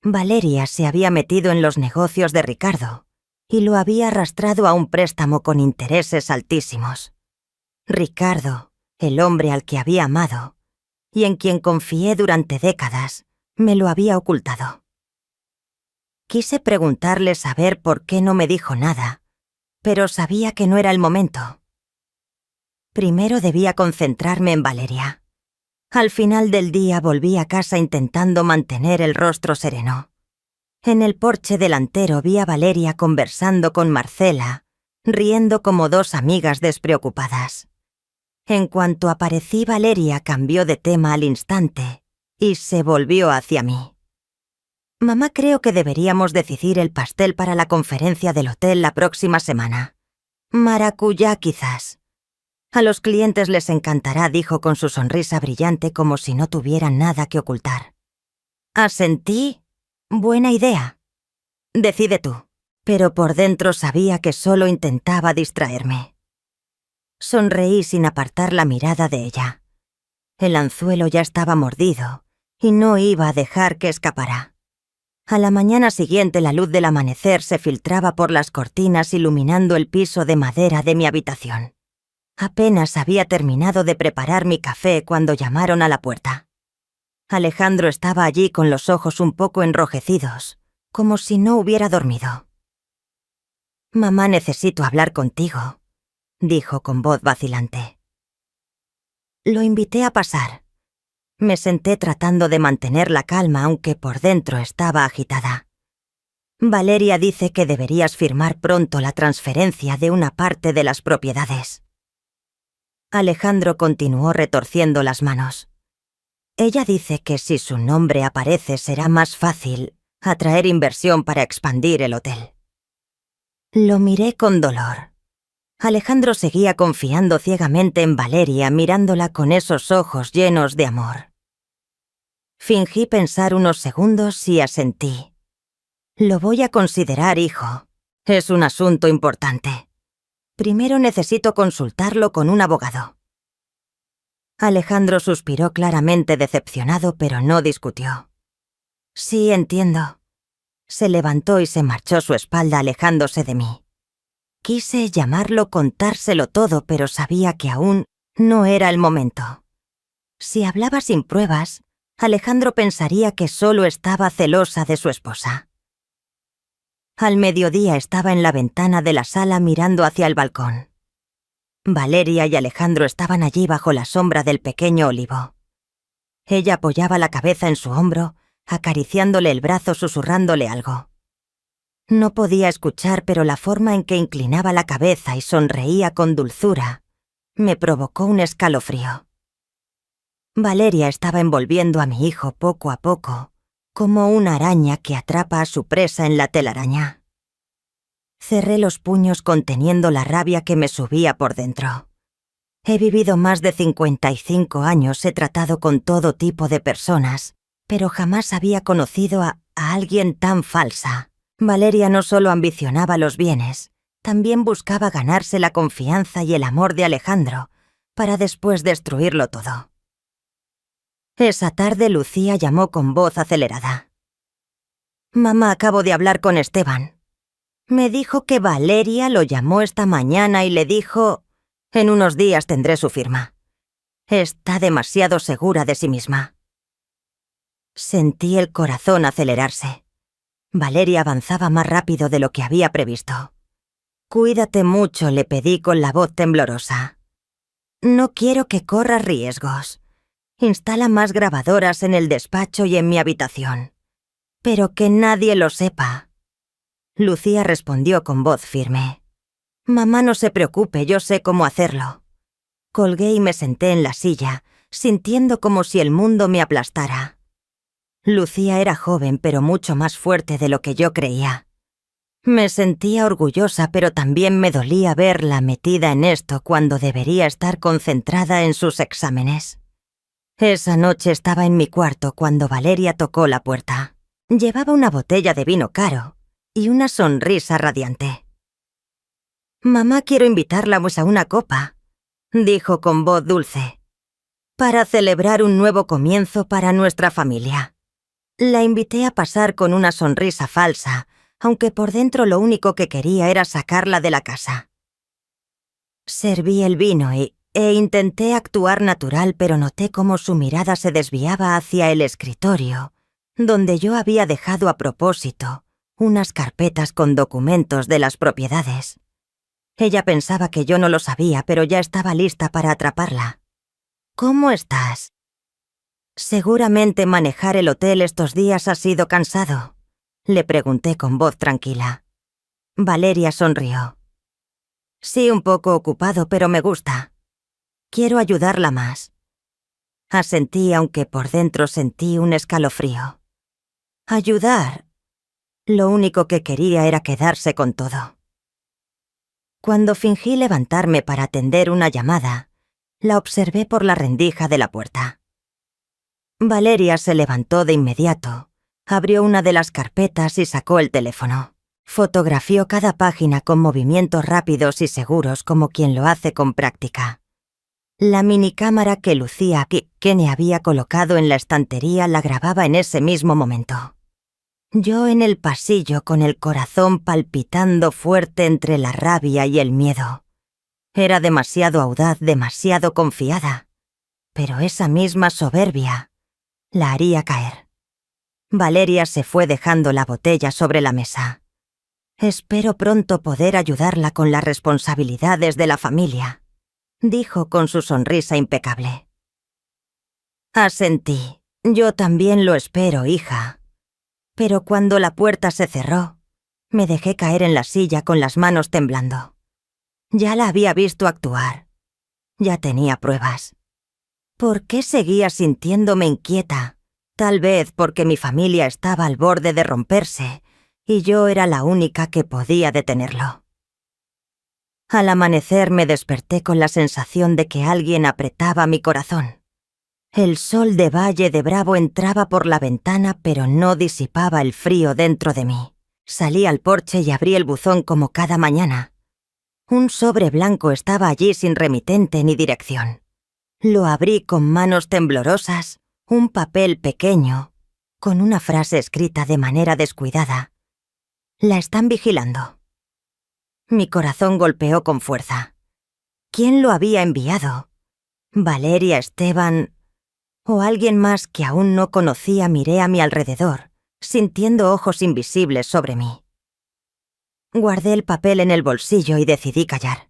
Valeria se había metido en los negocios de Ricardo y lo había arrastrado a un préstamo con intereses altísimos. Ricardo, el hombre al que había amado y en quien confié durante décadas, me lo había ocultado. Quise preguntarle saber por qué no me dijo nada, pero sabía que no era el momento. Primero debía concentrarme en Valeria. Al final del día volví a casa intentando mantener el rostro sereno. En el porche delantero vi a Valeria conversando con Marcela, riendo como 2 amigas despreocupadas. En cuanto aparecí, Valeria cambió de tema al instante y se volvió hacia mí. «Mamá, creo que deberíamos decidir el pastel para la conferencia del hotel la próxima semana. Maracuyá, quizás. A los clientes les encantará», dijo con su sonrisa brillante como si no tuvieran nada que ocultar. Asentí. Buena idea. Decide tú. Pero por dentro sabía que solo intentaba distraerme. Sonreí sin apartar la mirada de ella. El anzuelo ya estaba mordido y no iba a dejar que escapara. A la mañana siguiente la luz del amanecer se filtraba por las cortinas iluminando el piso de madera de mi habitación. Apenas había terminado de preparar mi café cuando llamaron a la puerta. Alejandro estaba allí con los ojos un poco enrojecidos, como si no hubiera dormido. «Mamá, necesito hablar contigo», dijo con voz vacilante. Lo invité a pasar. Me senté tratando de mantener la calma aunque por dentro estaba agitada. «Valeria dice que deberías firmar pronto la transferencia de una parte de las propiedades». Alejandro continuó retorciendo las manos. «Ella dice que si su nombre aparece será más fácil atraer inversión para expandir el hotel». Lo miré con dolor. Alejandro seguía confiando ciegamente en Valeria, mirándola con esos ojos llenos de amor. Fingí pensar unos segundos y asentí. «Lo voy a considerar, hijo. Es un asunto importante. Primero necesito consultarlo con un abogado». Alejandro suspiró claramente decepcionado, pero no discutió. «Sí, entiendo». Se levantó y se marchó su espalda alejándose de mí. Quise llamarlo, contárselo todo, pero sabía que aún no era el momento. Si hablaba sin pruebas, Alejandro pensaría que solo estaba celosa de su esposa. Al mediodía estaba en la ventana de la sala mirando hacia el balcón. Valeria y Alejandro estaban allí bajo la sombra del pequeño olivo. Ella apoyaba la cabeza en su hombro, acariciándole el brazo, susurrándole algo. No podía escuchar, pero la forma en que inclinaba la cabeza y sonreía con dulzura me provocó un escalofrío. Valeria estaba envolviendo a mi hijo poco a poco, como una araña que atrapa a su presa en la telaraña. Cerré los puños conteniendo la rabia que me subía por dentro. He vivido más de 55 años, he tratado con todo tipo de personas, pero jamás había conocido a alguien tan falsa. Valeria no solo ambicionaba los bienes, también buscaba ganarse la confianza y el amor de Alejandro, para después destruirlo todo. Esa tarde Lucía llamó con voz acelerada. «Mamá, acabo de hablar con Esteban. Me dijo que Valeria lo llamó esta mañana y le dijo: en unos días tendré su firma. Está demasiado segura de sí misma». Sentí el corazón acelerarse. Valeria avanzaba más rápido de lo que había previsto. «Cuídate mucho», le pedí con la voz temblorosa. «No quiero que corras riesgos. Instala más grabadoras en el despacho y en mi habitación. Pero que nadie lo sepa». Lucía respondió con voz firme. «Mamá, no se preocupe, yo sé cómo hacerlo». Colgué y me senté en la silla, sintiendo como si el mundo me aplastara. Lucía era joven, pero mucho más fuerte de lo que yo creía. Me sentía orgullosa, pero también me dolía verla metida en esto cuando debería estar concentrada en sus exámenes. Esa noche estaba en mi cuarto cuando Valeria tocó la puerta. Llevaba una botella de vino caro y una sonrisa radiante. «Mamá, quiero invitarla a una copa», dijo con voz dulce, «para celebrar un nuevo comienzo para nuestra familia». La invité a pasar con una sonrisa falsa, aunque por dentro lo único que quería era sacarla de la casa. Serví el vino e intenté actuar natural, pero noté cómo su mirada se desviaba hacia el escritorio, donde yo había dejado a propósito unas carpetas con documentos de las propiedades. Ella pensaba que yo no lo sabía, pero ya estaba lista para atraparla. «¿Cómo estás?» «Seguramente manejar el hotel estos días ha sido cansado», le pregunté con voz tranquila. Valeria sonrió. «Sí, un poco ocupado, pero me gusta. Quiero ayudarla más». Asentí, aunque por dentro sentí un escalofrío. ¿Ayudar? Lo único que quería era quedarse con todo. Cuando fingí levantarme para atender una llamada, la observé por la rendija de la puerta. Valeria se levantó de inmediato, abrió una de las carpetas y sacó el teléfono. Fotografió cada página con movimientos rápidos y seguros como quien lo hace con práctica. La minicámara que Lucía Kenny había colocado en la estantería la grababa en ese mismo momento. Yo en el pasillo con el corazón palpitando fuerte entre la rabia y el miedo. Era demasiado audaz, demasiado confiada, pero esa misma soberbia la haría caer. Valeria se fue dejando la botella sobre la mesa. «Espero pronto poder ayudarla con las responsabilidades de la familia», dijo con su sonrisa impecable. Asentí. «Yo también lo espero, hija». Pero cuando la puerta se cerró, me dejé caer en la silla con las manos temblando. Ya la había visto actuar. Ya tenía pruebas. ¿Por qué seguía sintiéndome inquieta? Tal vez porque mi familia estaba al borde de romperse y yo era la única que podía detenerlo. Al amanecer me desperté con la sensación de que alguien apretaba mi corazón. El sol de Valle de Bravo entraba por la ventana, pero no disipaba el frío dentro de mí. Salí al porche y abrí el buzón como cada mañana. Un sobre blanco estaba allí sin remitente ni dirección. Lo abrí con manos temblorosas, un papel pequeño, con una frase escrita de manera descuidada. «La están vigilando». Mi corazón golpeó con fuerza. ¿Quién lo había enviado? ¿Valeria, Esteban o alguien más que aún no conocía? Miré a mi alrededor, sintiendo ojos invisibles sobre mí. Guardé el papel en el bolsillo y decidí callar.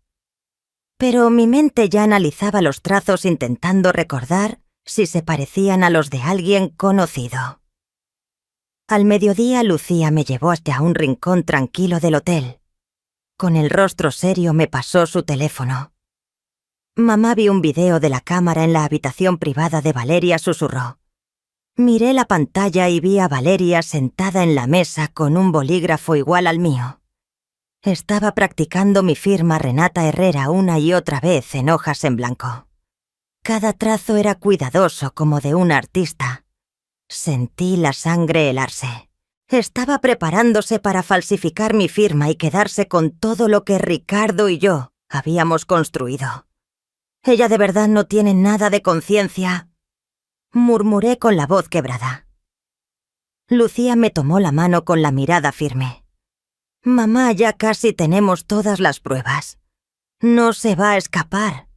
Pero mi mente ya analizaba los trazos intentando recordar si se parecían a los de alguien conocido. Al mediodía, Lucía me llevó hasta un rincón tranquilo del hotel. Con el rostro serio me pasó su teléfono. Mamá vio un video de la cámara en la habitación privada de Valeria, susurró. Miré la pantalla y vi a Valeria sentada en la mesa con un bolígrafo igual al mío. Estaba practicando mi firma Renata Herrera una y otra vez en hojas en blanco. Cada trazo era cuidadoso como de un artista. Sentí la sangre helarse. Estaba preparándose para falsificar mi firma y quedarse con todo lo que Ricardo y yo habíamos construido. Ella de verdad no tiene nada de conciencia, murmuré con la voz quebrada. Lucía me tomó la mano con la mirada firme. Mamá, ya casi tenemos todas las pruebas. No se va a escapar.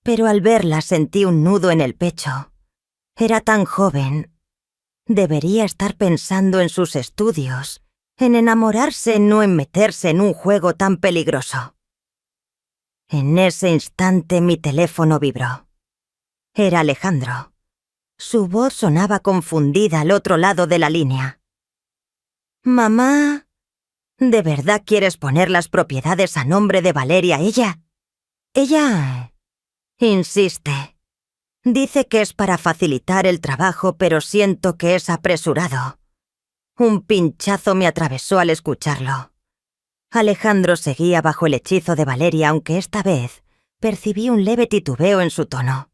Pero al verla sentí un nudo en el pecho. Era tan joven. Debería estar pensando en sus estudios, en enamorarse, no en meterse en un juego tan peligroso. En ese instante mi teléfono vibró. Era Alejandro. Su voz sonaba confundida al otro lado de la línea. Mamá, ¿de verdad quieres poner las propiedades a nombre de Valeria? Ella insiste. Dice que es para facilitar el trabajo, pero siento que es apresurado. Un pinchazo me atravesó al escucharlo. Alejandro seguía bajo el hechizo de Valeria, aunque esta vez percibí un leve titubeo en su tono.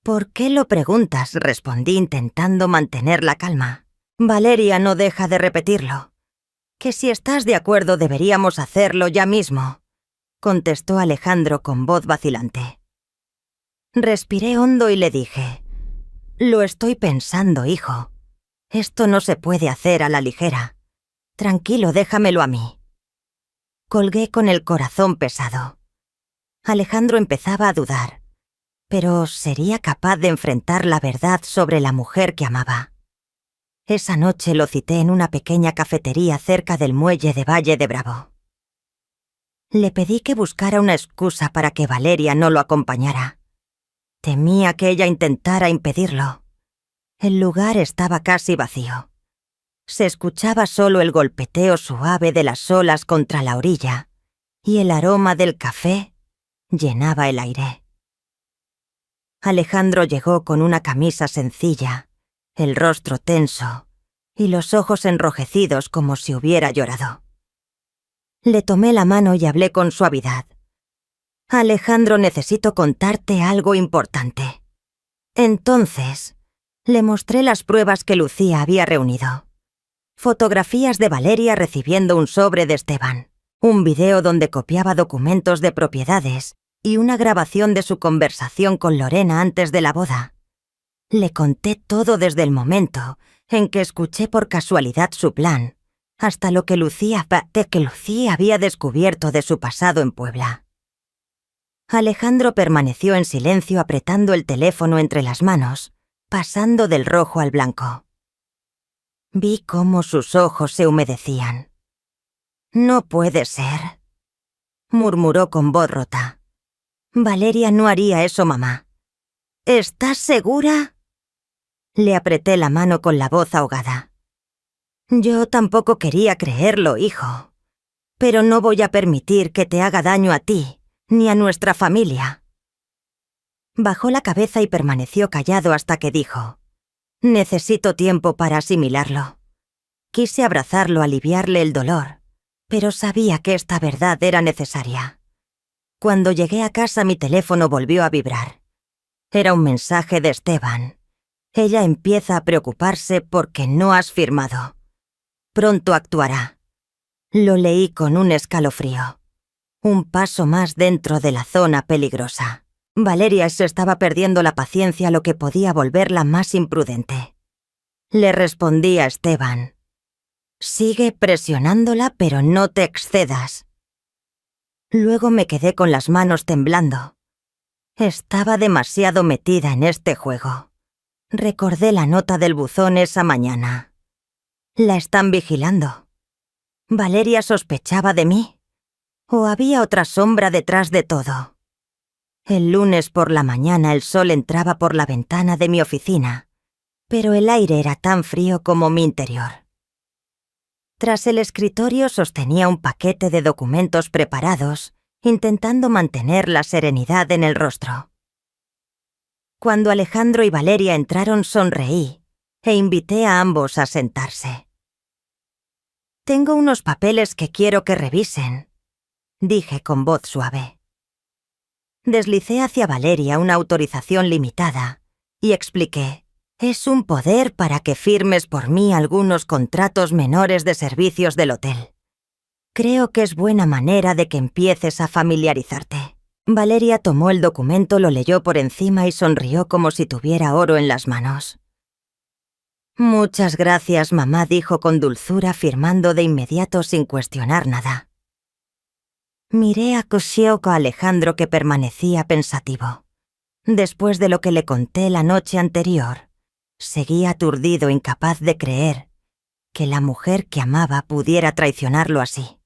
¿Por qué lo preguntas?, respondí intentando mantener la calma. Valeria no deja de repetirlo. Que si estás de acuerdo deberíamos hacerlo ya mismo, contestó Alejandro con voz vacilante. Respiré hondo y le dije, lo estoy pensando, hijo. Esto no se puede hacer a la ligera. Tranquilo, déjamelo a mí. Colgué con el corazón pesado. Alejandro empezaba a dudar, pero ¿sería capaz de enfrentar la verdad sobre la mujer que amaba? Esa noche lo cité en una pequeña cafetería cerca del muelle de Valle de Bravo. Le pedí que buscara una excusa para que Valeria no lo acompañara. Temía que ella intentara impedirlo. El lugar estaba casi vacío. Se escuchaba solo el golpeteo suave de las olas contra la orilla, y el aroma del café llenaba el aire. Alejandro llegó con una camisa sencilla, el rostro tenso y los ojos enrojecidos como si hubiera llorado. Le tomé la mano y hablé con suavidad. Alejandro, necesito contarte algo importante. Entonces, le mostré las pruebas que Lucía había reunido. Fotografías de Valeria recibiendo un sobre de Esteban, un video donde copiaba documentos de propiedades y una grabación de su conversación con Lorena antes de la boda. Le conté todo desde el momento en que escuché por casualidad su plan, hasta lo que Lucía había descubierto de su pasado en Puebla. Alejandro permaneció en silencio apretando el teléfono entre las manos, pasando del rojo al blanco. Vi cómo sus ojos se humedecían. No puede ser, murmuró con voz rota. Valeria no haría eso, mamá. ¿Estás segura? Le apreté la mano con la voz ahogada. Yo tampoco quería creerlo, hijo. Pero no voy a permitir que te haga daño a ti, ni a nuestra familia. Bajó la cabeza y permaneció callado hasta que dijo, necesito tiempo para asimilarlo. Quise abrazarlo, aliviarle el dolor, pero sabía que esta verdad era necesaria. Cuando llegué a casa mi teléfono volvió a vibrar. Era un mensaje de Esteban. Ella empieza a preocuparse porque no has firmado. Pronto actuará. Lo leí con un escalofrío. Un paso más dentro de la zona peligrosa. Valeria se estaba perdiendo la paciencia, lo que podía volverla más imprudente. Le respondí a Esteban. Sigue presionándola, pero no te excedas. Luego me quedé con las manos temblando. Estaba demasiado metida en este juego. Recordé la nota del buzón esa mañana. La están vigilando. ¿Valeria sospechaba de mí? ¿O había otra sombra detrás de todo? El lunes por la mañana el sol entraba por la ventana de mi oficina, pero el aire era tan frío como mi interior. Tras el escritorio sostenía un paquete de documentos preparados, intentando mantener la serenidad en el rostro. Cuando Alejandro y Valeria entraron, sonreí e invité a ambos a sentarse. «Tengo unos papeles que quiero que revisen», dije con voz suave. Deslicé hacia Valeria una autorización limitada y expliqué: «Es un poder para que firmes por mí algunos contratos menores de servicios del hotel. Creo que es buena manera de que empieces a familiarizarte». Valeria tomó el documento, lo leyó por encima y sonrió como si tuviera oro en las manos. «Muchas gracias, mamá», dijo con dulzura, firmando de inmediato sin cuestionar nada. Miré acucioso a Alejandro, que permanecía pensativo. Después de lo que le conté la noche anterior, seguía aturdido, incapaz de creer que la mujer que amaba pudiera traicionarlo así.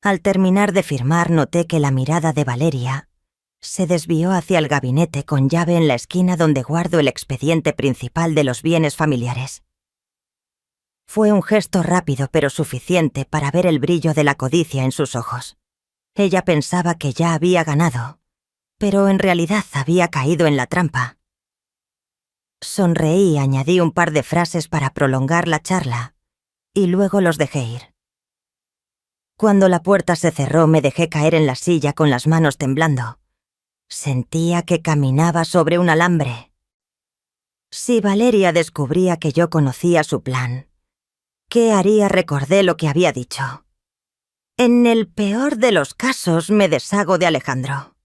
Al terminar de firmar, noté que la mirada de Valeria se desvió hacia el gabinete con llave en la esquina donde guardo el expediente principal de los bienes familiares. Fue un gesto rápido pero suficiente para ver el brillo de la codicia en sus ojos. Ella pensaba que ya había ganado, pero en realidad había caído en la trampa. Sonreí y añadí un par de frases para prolongar la charla, y luego los dejé ir. Cuando la puerta se cerró, me dejé caer en la silla con las manos temblando. Sentía que caminaba sobre un alambre. Si Valeria descubría que yo conocía su plan, ¿qué haría? Recordé lo que había dicho. En el peor de los casos, me deshago de Alejandro.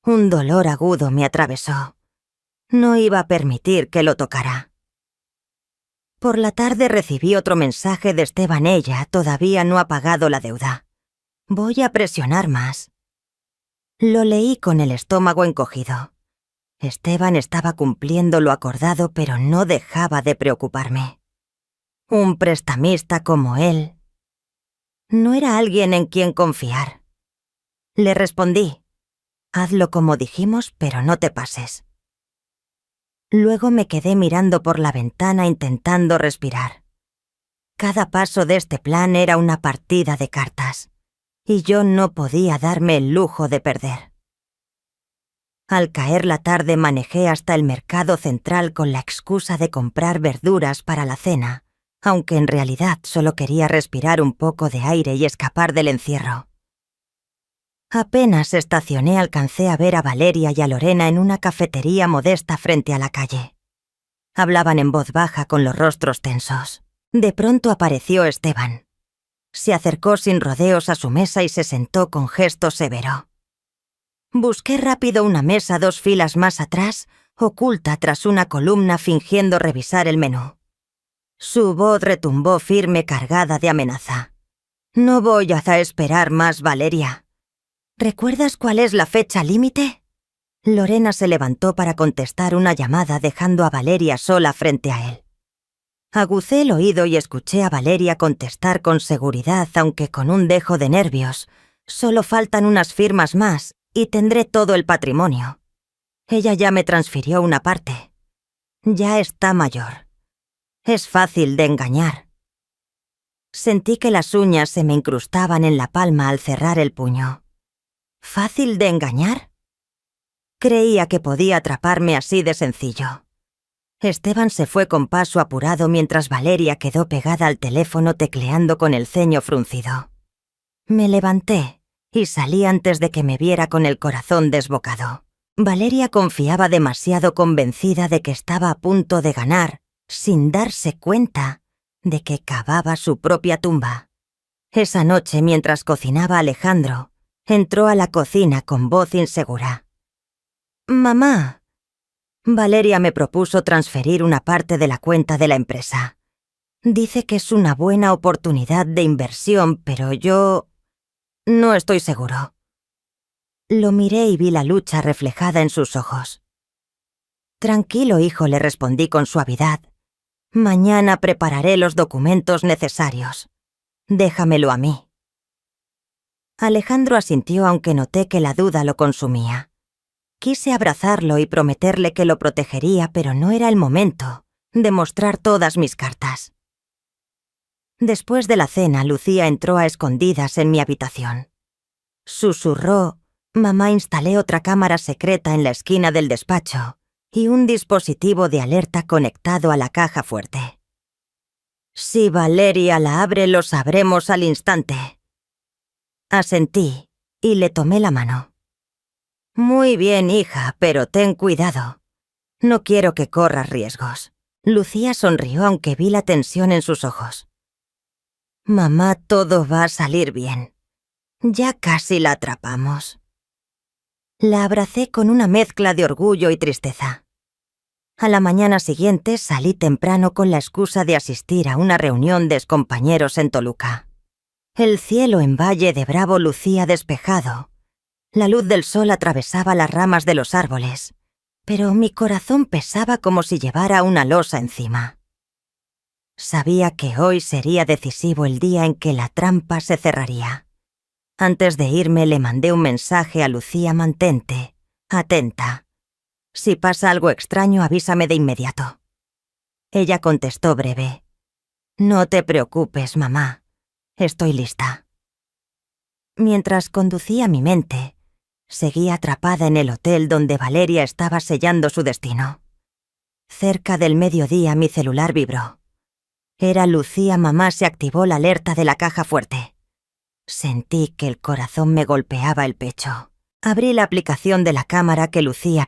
Un dolor agudo me atravesó. No iba a permitir que lo tocara. Por la tarde recibí otro mensaje de Esteban. Ella todavía no ha pagado la deuda. Voy a presionar más. Lo leí con el estómago encogido. Esteban estaba cumpliendo lo acordado, pero no dejaba de preocuparme. Un prestamista como él no era alguien en quien confiar. Le respondí: «Hazlo como dijimos, pero no te pases». Luego me quedé mirando por la ventana intentando respirar. Cada paso de este plan era una partida de cartas, y yo no podía darme el lujo de perder. Al caer la tarde manejé hasta el mercado central con la excusa de comprar verduras para la cena, aunque en realidad solo quería respirar un poco de aire y escapar del encierro. Apenas estacioné, alcancé a ver a Valeria y a Lorena en una cafetería modesta frente a la calle. Hablaban en voz baja con los rostros tensos. De pronto apareció Esteban. Se acercó sin rodeos a su mesa y se sentó con gesto severo. Busqué rápido una mesa 2 filas más atrás, oculta tras una columna, fingiendo revisar el menú. Su voz retumbó firme, cargada de amenaza. «No voy a esperar más, Valeria. ¿Recuerdas cuál es la fecha límite?» Lorena se levantó para contestar una llamada, dejando a Valeria sola frente a él. Agucé el oído y escuché a Valeria contestar con seguridad, aunque con un dejo de nervios: «Solo faltan unas firmas más y tendré todo el patrimonio. Ella ya me transfirió una parte. Ya está mayor. Es fácil de engañar». Sentí que las uñas se me incrustaban en la palma al cerrar el puño. ¿Fácil de engañar? Creía que podía atraparme así de sencillo. Esteban se fue con paso apurado mientras Valeria quedó pegada al teléfono tecleando con el ceño fruncido. Me levanté y salí antes de que me viera con el corazón desbocado. Valeria confiaba demasiado, convencida de que estaba a punto de ganar, sin darse cuenta de que cavaba su propia tumba. Esa noche, mientras cocinaba, Alejandro entró a la cocina con voz insegura. «Mamá». Valeria me propuso transferir una parte de la cuenta de la empresa. Dice que es una buena oportunidad de inversión, pero yo no estoy seguro. Lo miré y vi la lucha reflejada en sus ojos. «Tranquilo, hijo», le respondí con suavidad. «Mañana prepararé los documentos necesarios. Déjamelo a mí. Alejandro asintió aunque noté que la duda lo consumía. Quise abrazarlo y prometerle que lo protegería, pero no era el momento de mostrar todas mis cartas. Después de la cena, Lucía entró a escondidas en mi habitación. Susurró: «Mamá, instalé otra cámara secreta en la esquina del despacho y un dispositivo de alerta conectado a la caja fuerte. Si Valeria la abre, lo sabremos al instante». Asentí y le tomé la mano. «Muy bien, hija, pero ten cuidado. No quiero que corras riesgos». Lucía sonrió aunque vi la tensión en sus ojos. «Mamá, todo va a salir bien. Ya casi la atrapamos». La abracé con una mezcla de orgullo y tristeza. A la mañana siguiente salí temprano con la excusa de asistir a una reunión de excompañeros en Toluca. El cielo en Valle de Bravo lucía despejado. La luz del sol atravesaba las ramas de los árboles, pero mi corazón pesaba como si llevara una losa encima. Sabía que hoy sería decisivo el día en que la trampa se cerraría. Antes de irme le mandé un mensaje a Lucía: «Mantente atenta. Si pasa algo extraño, avísame de inmediato». Ella contestó breve: «No te preocupes, mamá. Estoy lista». Mientras conducía mi mente, seguí atrapada en el hotel donde Valeria estaba sellando su destino. Cerca del mediodía mi celular vibró. Era Lucía. «Mamá, se activó la alerta de la caja fuerte». Sentí que el corazón me golpeaba el pecho. Abrí la aplicación de la cámara que Lucía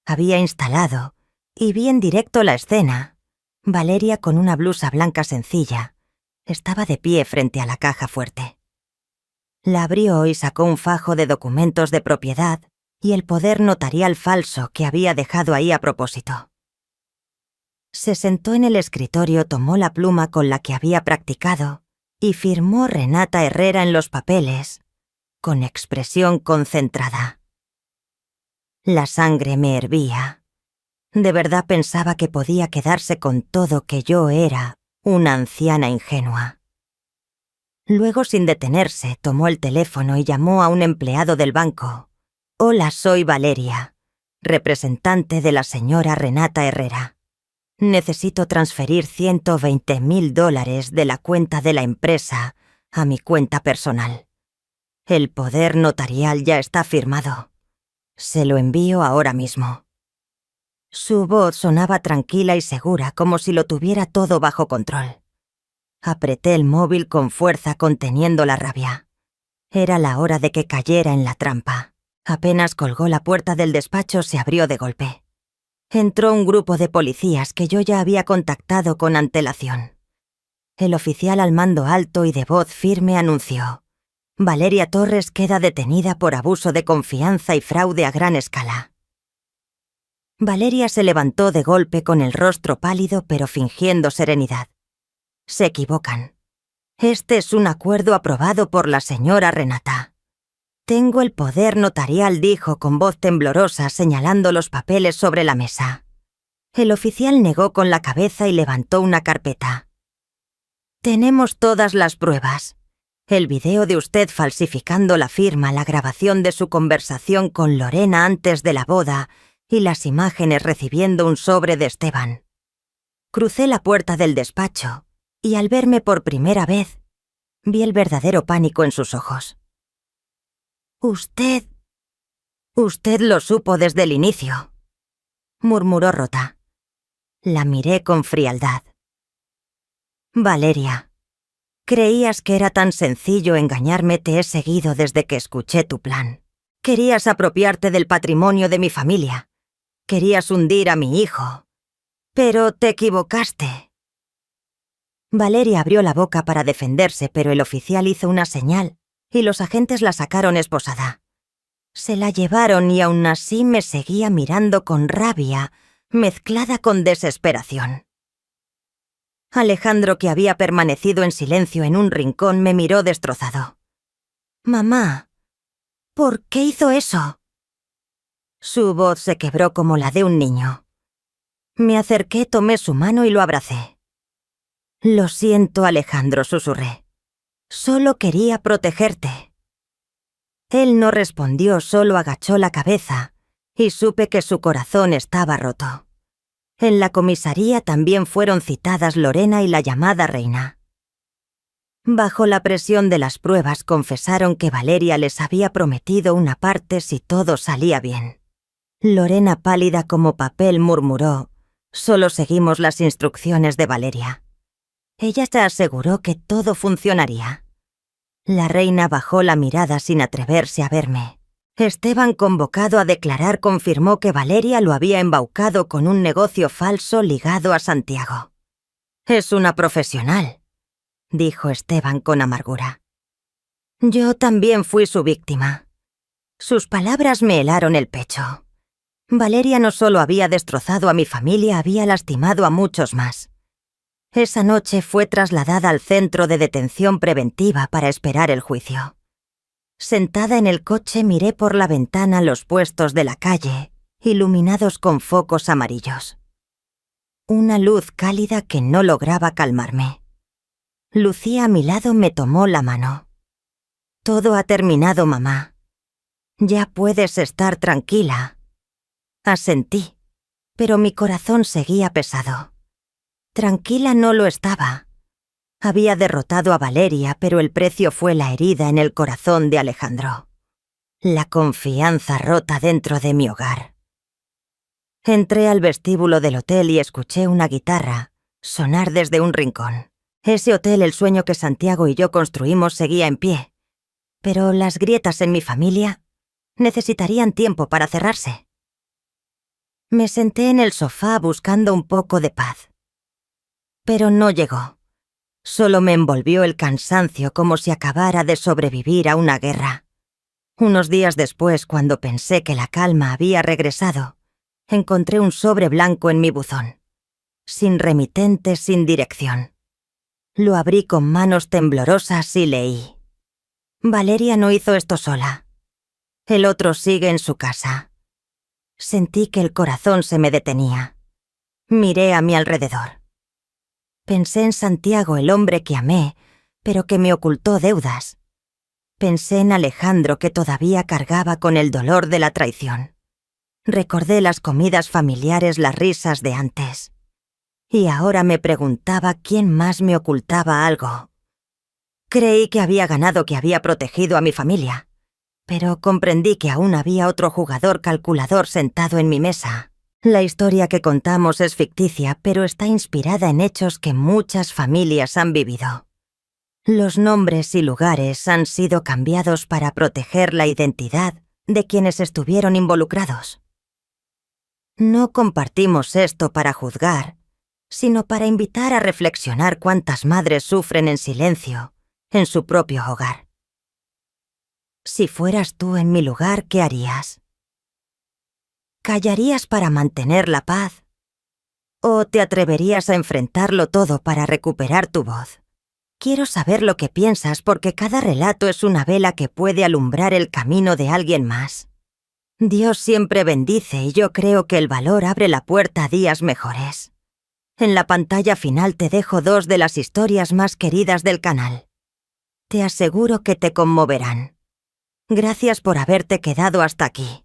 había instalado y vi en directo la escena. Valeria, con una blusa blanca sencilla, estaba de pie frente a la caja fuerte. La abrió y sacó un fajo de documentos de propiedad y el poder notarial falso que había dejado ahí a propósito. Se sentó en el escritorio, tomó la pluma con la que había practicado y firmó Renata Herrera en los papeles, con expresión concentrada. La sangre me hervía. De verdad pensaba que podía quedarse con todo, que yo era una anciana ingenua. Luego, sin detenerse, tomó el teléfono y llamó a un empleado del banco. «Hola, soy Valeria, representante de la señora Renata Herrera. Necesito transferir $120,000 de la cuenta de la empresa a mi cuenta personal. El poder notarial ya está firmado. Se lo envío ahora mismo». Su voz sonaba tranquila y segura, como si lo tuviera todo bajo control. Apreté el móvil con fuerza, conteniendo la rabia. Era la hora de que cayera en la trampa. Apenas colgó, la puerta del despacho se abrió de golpe. Entró un grupo de policías que yo ya había contactado con antelación. El oficial, al mando alto y de voz firme, anunció: «Valeria Torres queda detenida por abuso de confianza y fraude a gran escala». Valeria se levantó de golpe con el rostro pálido pero fingiendo serenidad. «Se equivocan. Este es un acuerdo aprobado por la señora Renata. Tengo el poder notarial», dijo con voz temblorosa, señalando los papeles sobre la mesa. El oficial negó con la cabeza y levantó una carpeta. «Tenemos todas las pruebas. El video de usted falsificando la firma, la grabación de su conversación con Lorena antes de la boda y las imágenes recibiendo un sobre de Esteban». Crucé la puerta del despacho y, al verme por primera vez, vi el verdadero pánico en sus ojos. Usted lo supo desde el inicio», murmuró rota. La miré con frialdad. «Valeria, creías que era tan sencillo engañarme. Te he seguido desde que escuché tu plan. Querías apropiarte del patrimonio de mi familia. Querías hundir a mi hijo. Pero te equivocaste». Valeria abrió la boca para defenderse, pero el oficial hizo una señal y los agentes la sacaron esposada. Se la llevaron y aún así me seguía mirando con rabia, mezclada con desesperación. Alejandro, que había permanecido en silencio en un rincón, me miró destrozado. «Mamá, ¿por qué hizo eso?». Su voz se quebró como la de un niño. Me acerqué, tomé su mano y lo abracé. «Lo siento, Alejandro», susurré. Solo quería protegerte». Él no respondió, solo agachó la cabeza, y supe que su corazón estaba roto. En la comisaría también fueron citadas Lorena y la llamada reina. Bajo la presión de las pruebas confesaron que Valeria les había prometido una parte si todo salía bien. Lorena, pálida como papel, murmuró: «Solo seguimos las instrucciones de Valeria». Ella se aseguró que todo funcionaría. La reina bajó la mirada sin atreverse a verme. Esteban, convocado a declarar, confirmó que Valeria lo había embaucado con un negocio falso ligado a Santiago. «Es una profesional», dijo Esteban con amargura. «Yo también fui su víctima». Sus palabras me helaron el pecho. Valeria no solo había destrozado a mi familia, había lastimado a muchos más. Esa noche fue trasladada al centro de detención preventiva para esperar el juicio. Sentada en el coche miré por la ventana los puestos de la calle, iluminados con focos amarillos. Una luz cálida que no lograba calmarme. Lucía a mi lado me tomó la mano. «Todo ha terminado, mamá. Ya puedes estar tranquila». Asentí, pero mi corazón seguía pesado. Tranquila no lo estaba. Había derrotado a Valeria, pero el precio fue la herida en el corazón de Alejandro. La confianza rota dentro de mi hogar. Entré al vestíbulo del hotel y escuché una guitarra sonar desde un rincón. Ese hotel, el sueño que Santiago y yo construimos, seguía en pie. Pero las grietas en mi familia necesitarían tiempo para cerrarse. Me senté en el sofá buscando un poco de paz. Pero no llegó. Solo me envolvió el cansancio, como si acabara de sobrevivir a una guerra. Unos días después, cuando pensé que la calma había regresado, encontré un sobre blanco en mi buzón. Sin remitente, sin dirección. Lo abrí con manos temblorosas y leí: «Valeria no hizo esto sola. El otro sigue en su casa». Sentí que el corazón se me detenía. Miré a mi alrededor. Pensé en Santiago, el hombre que amé, pero que me ocultó deudas. Pensé en Alejandro, que todavía cargaba con el dolor de la traición. Recordé las comidas familiares, las risas de antes. Y ahora me preguntaba quién más me ocultaba algo. Creí que había ganado, que había protegido a mi familia. Pero comprendí que aún había otro jugador calculador sentado en mi mesa. La historia que contamos es ficticia, pero está inspirada en hechos que muchas familias han vivido. Los nombres y lugares han sido cambiados para proteger la identidad de quienes estuvieron involucrados. No compartimos esto para juzgar, sino para invitar a reflexionar cuántas madres sufren en silencio en su propio hogar. Si fueras tú en mi lugar, ¿qué harías? ¿Callarías para mantener la paz? ¿O te atreverías a enfrentarlo todo para recuperar tu voz? Quiero saber lo que piensas, porque cada relato es una vela que puede alumbrar el camino de alguien más. Dios siempre bendice y yo creo que el valor abre la puerta a días mejores. En la pantalla final te dejo 2 de las historias más queridas del canal. Te aseguro que te conmoverán. Gracias por haberte quedado hasta aquí.